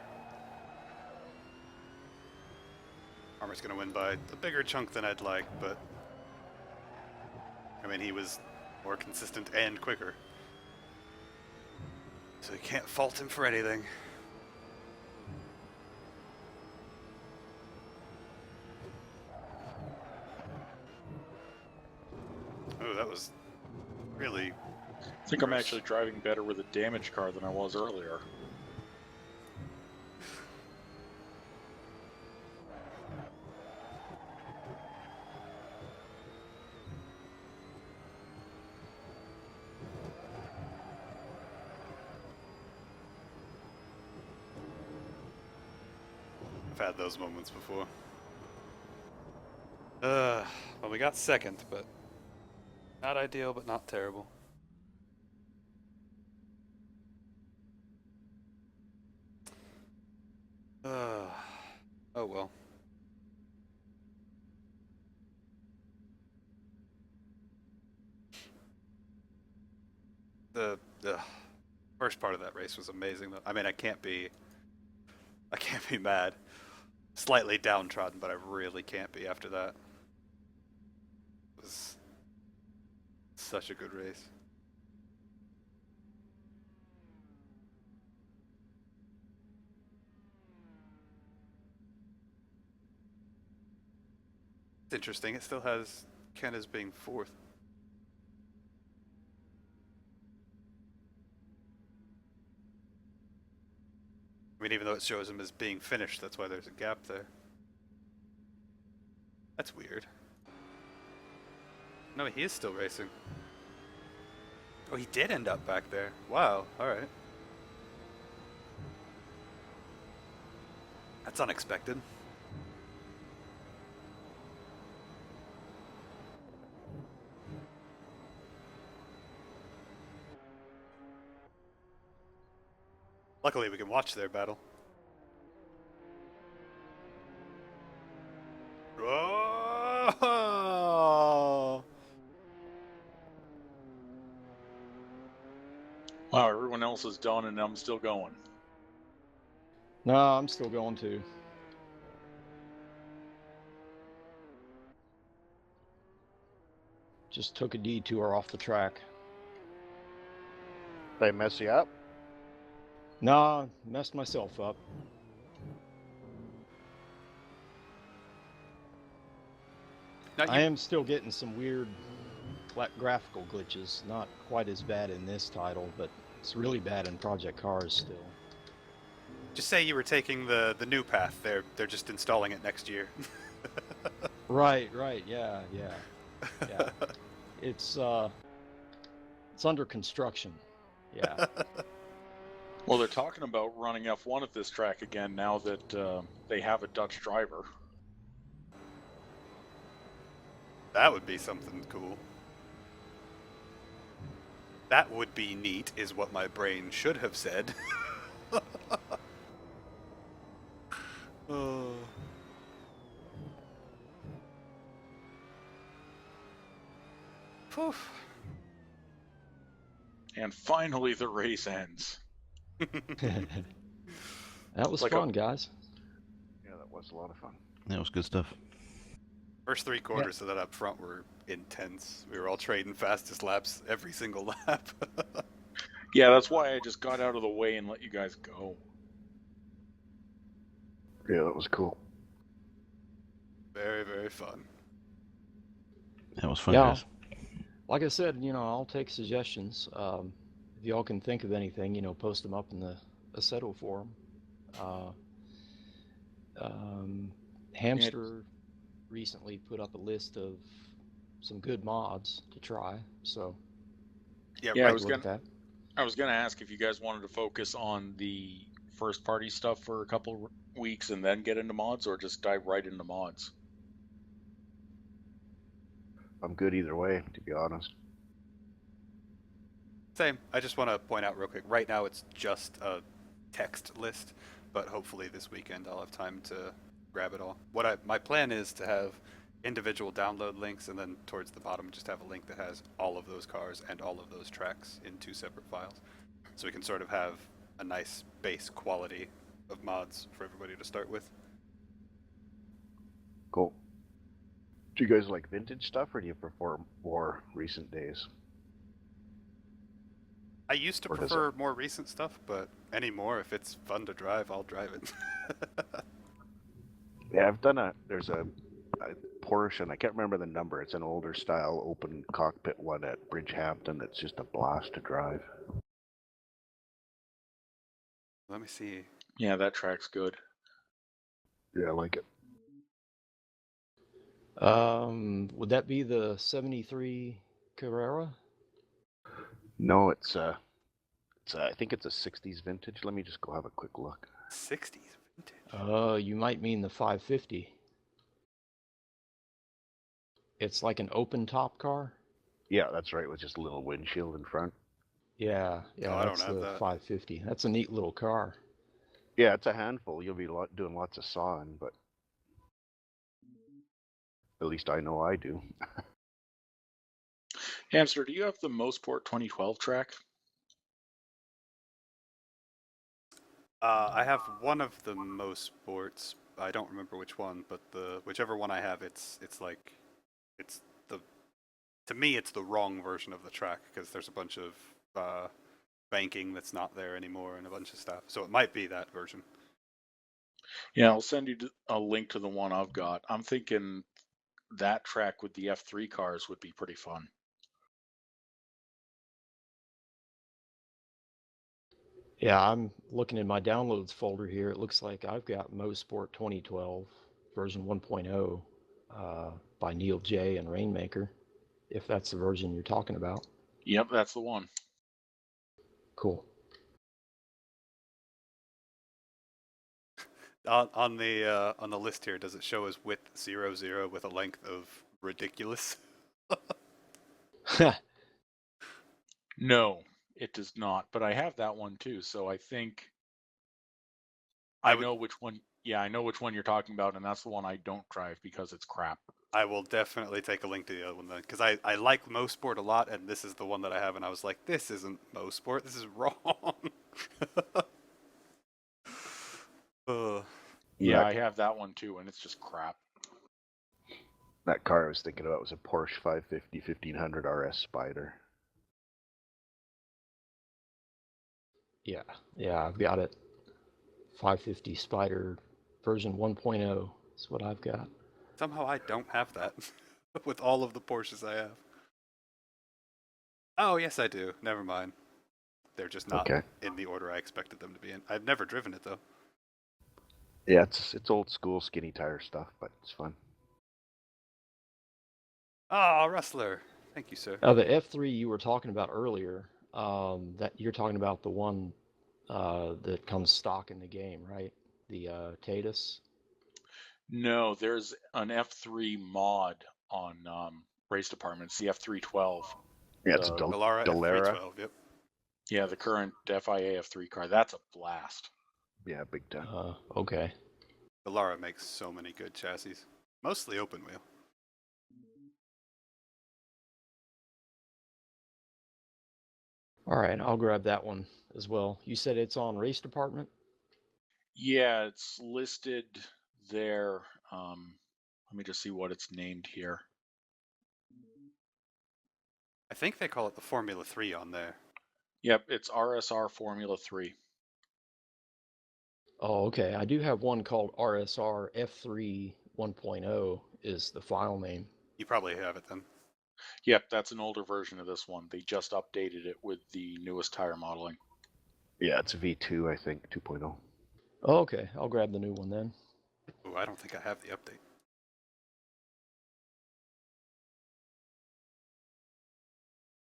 Armor's gonna win by a bigger chunk than I'd like, but I mean, he was more consistent and quicker. So you can't fault him for anything. Oh, that was really... I think I'm actually driving better with a damaged car than I was earlier. I've had those moments before. Well, we got second, but not ideal, but not terrible. Oh well. The first part of that race was amazing, though. I mean, I can't be mad. Slightly downtrodden, but I really can't be after that. It was such a good race. It's interesting. It still has Ken as being 4th. I mean, even though it shows him as being finished, that's why there's a gap there. That's weird. No, he is still racing. Oh, he did end up back there. Wow, alright. That's unexpected. Luckily, we can watch their battle. Oh! Wow, everyone else is done and I'm still going. No, I'm still going too. Just took a detour off the track. They mess you up? Nah, messed myself up. Now I am still getting some weird graphical glitches. Not quite as bad in this title, but it's really bad in Project Cars still. just say you were taking the new path. They're just installing it next year. Right, yeah. It's under construction. Yeah. Well, they're talking about running F1 at this track again now that they have a Dutch driver. That would be something cool. That would be neat, is what my brain should have said. Oh. Poof. And finally, the race ends. That was Like fun, guys. Yeah, that was a lot of fun. That was good stuff. First 3 quarters of that up front were intense. We were all trading fastest laps every single lap. Yeah, that's why I just got out of the way and let you guys go. Yeah, that was cool. Very, very fun. That was fun, Yeah. guys. Like I said, I'll take suggestions. If y'all can think of anything, post them up in the Assetto forum. Hamster recently put up a list of some good mods to try, so Yeah, Yeah, right. I was look at gonna, that. I was gonna ask if you guys wanted to focus on the first party stuff for a couple weeks and then get into mods, or just dive right into mods. I'm good either way, to be honest. Same. I just want to point out real quick. Right now, it's just a text list, but hopefully this weekend I'll have time to grab it all. My plan is to have individual download links, and then towards the bottom just have a link that has all of those cars and all of those tracks in 2 separate files, so we can sort of have a nice base quality of mods for everybody to start with. Cool. Do you guys like vintage stuff, or do you prefer more recent days? I used to Or does prefer more recent stuff, but anymore, if it's fun to drive, I'll drive it. Yeah, there's a Porsche, and I can't remember the number. It's an older style open cockpit one at Bridgehampton that's just a blast to drive. Let me see. Yeah, that track's good. Yeah, I like it. Would that be the 73 Carrera? No, I think it's a 60s vintage. Let me just go have a quick look. 60s vintage. You might mean the 550. It's like an open top car. Yeah, that's right, with just a little windshield in front. Yeah, Oh, I don't that's have the that. 550. That's a neat little car. Yeah, it's a handful. You'll be doing lots of sawing, but at least I know I do. Hamster, do you have the Mosport 2012 track? I have one of the most sports. I don't remember which one, but whichever one I have, to me it's the wrong version of the track, because there's a bunch of banking that's not there anymore and a bunch of stuff. So it might be that version. Yeah, I'll send you a link to the one I've got. I'm thinking that track with the F3 cars would be pretty fun. Yeah, I'm looking in my downloads folder here. It looks like I've got Mosport 2012 version 1.0 by Neil J. and Rainmaker, if that's the version you're talking about. Yep, that's the one. Cool. On the list here, does it show as width 00 with a length of ridiculous? No, it does not. But I have that one too, so I think I know which one. Yeah, I know which one you're talking about, and that's the one I don't drive because it's crap. I will definitely take a link to the other one then, because I like Mosport a lot, and this is the one that I have, and I was like, this isn't Mosport, this is wrong. Yeah, I have that one too, and it's just crap. That car I was thinking about was a Porsche 550 1500 RS Spider. Yeah, I've got it. 550 Spider version 1.0 is what I've got. Somehow I don't have that. with all of the Porsches I have. Oh, yes, I do. Never mind. They're just not Okay. in the order I expected them to be in. I've never driven it, though. Yeah, it's old school skinny tire stuff, but it's fun. Ah, Rustler. Thank you, sir. The F3 you were talking about earlier, that you're talking about the one that comes stock in the game, right? The Tatus. No, there's an F3 mod on Race Department. It's the F312. Yeah, it's a The- Dallara Dallara. F312, yep. Yeah, the current FIA F3 car. That's a blast. Yeah, big time. Okay. Dallara makes so many good chassis. Mostly open wheel. All right, I'll grab that one as well. You said it's on Race Department? Yeah, it's listed there. Let me just see what it's named here. I think they call it the Formula 3 on there. Yep, it's RSR Formula 3. Oh, okay. I do have one called RSR F3 1.0 is the file name. You probably have it then. Yep, that's an older version of this one. They just updated it with the newest tire modeling. Yeah, it's V2, I think, 2.0. Oh, okay, I'll grab the new one then. Ooh, I don't think I have the update.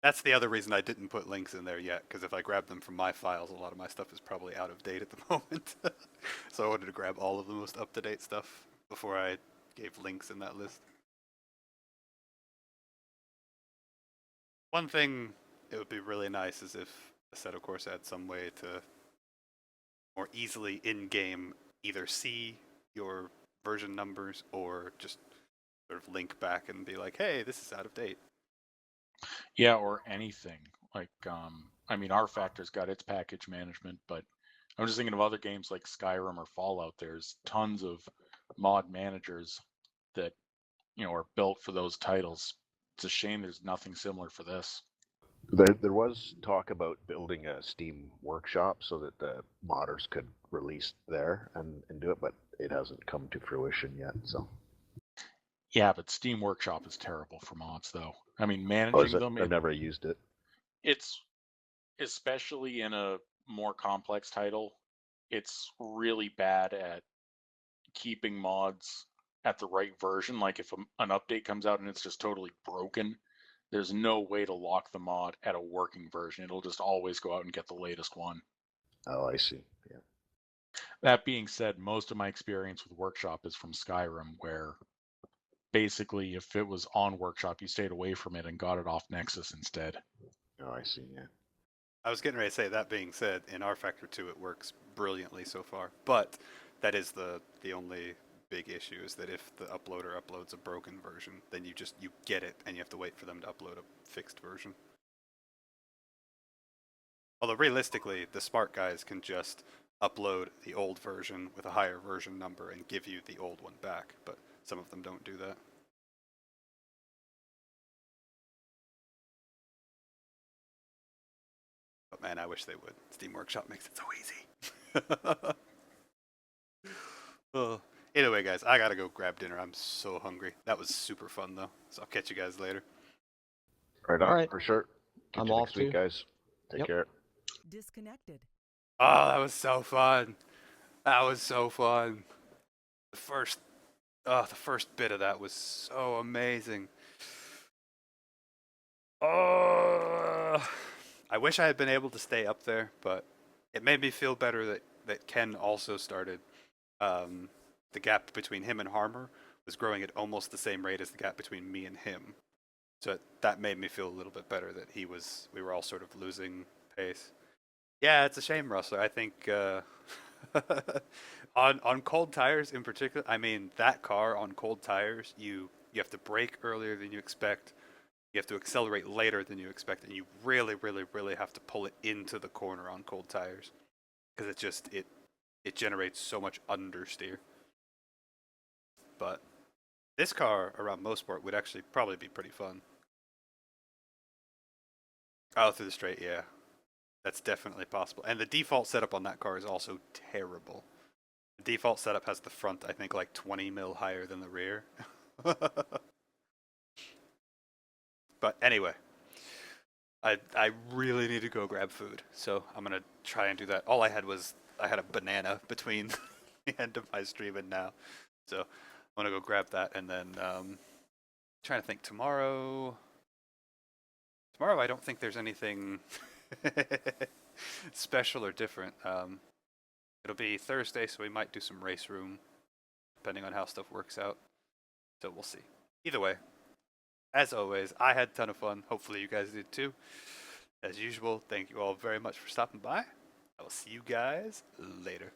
That's the other reason I didn't put links in there yet, because if I grab them from my files, a lot of my stuff is probably out of date at the moment. So I wanted to grab all of the most up-to-date stuff before I gave links in that list. One thing it would be really nice is if Assetto Corsa had some way to more easily in-game either see your version numbers or just sort of link back and be like, hey, this is out of date. Yeah, or anything. Like, I mean, R Factor's got its package management, but I'm just thinking of other games like Skyrim or Fallout. There's tons of mod managers that, are built for those titles. It's a shame there's nothing similar for this. There was talk about building a Steam workshop so that the modders could release there and do it, but it hasn't come to fruition yet. So. Yeah, but Steam Workshop is terrible for mods, though. I mean, Oh, is managing it? them, I've never used it. it's especially in a more complex title, it's really bad at keeping mods at the right version. Like if an update comes out and it's just totally broken, there's no way to lock the mod at a working version. It'll just always go out and get the latest one. Oh, I see. Yeah. That being said, most of my experience with Workshop is from Skyrim, where basically if it was on Workshop, you stayed away from it and got it off Nexus instead. Oh, I see. Yeah. I was getting ready to say, that being said, in R Factor 2 it works brilliantly so far, but that is the only big issue, is that if the uploader uploads a broken version, then you get it and you have to wait for them to upload a fixed version. Although realistically, the smart guys can just upload the old version with a higher version number and give you the old one back, but some of them don't do that. But man, I wish they would. Steam Workshop makes it so easy. Oh. Anyway, guys, I gotta go grab dinner. I'm so hungry. That was super fun, though. So I'll catch you guys later. Right on. All right. For sure. Catch I'm you off next week, too. guys. Take Yep. care. Disconnected. Oh, that was so fun. That was so fun. The first bit of that was so amazing. Oh, I wish I had been able to stay up there, but it made me feel better that Ken also started. The gap between him and Harmer was growing at almost the same rate as the gap between me and him. So that made me feel a little bit better that we were all sort of losing pace. Yeah, it's a shame, Russell. I think on cold tires in particular, I mean, that car on cold tires, you have to brake earlier than you expect. You have to accelerate later than you expect, and you really, really, really have to pull it into the corner on cold tires because it generates so much understeer. But this car around Mosport would actually probably be pretty fun. Oh, through the straight, yeah. That's definitely possible. And the default setup on that car is also terrible. The default setup has the front, I think, like 20 mil higher than the rear. But anyway, I really need to go grab food, so I'm gonna try and do that. All I had was I had a banana between the end of my stream and now, so I'm gonna go grab that and then trying to think tomorrow. Tomorrow I don't think there's anything special or different. It'll be Thursday, so we might do some race room, depending on how stuff works out. So we'll see. Either way, as always, I had a ton of fun. Hopefully you guys did too. As usual, thank you all very much for stopping by. I will see you guys later.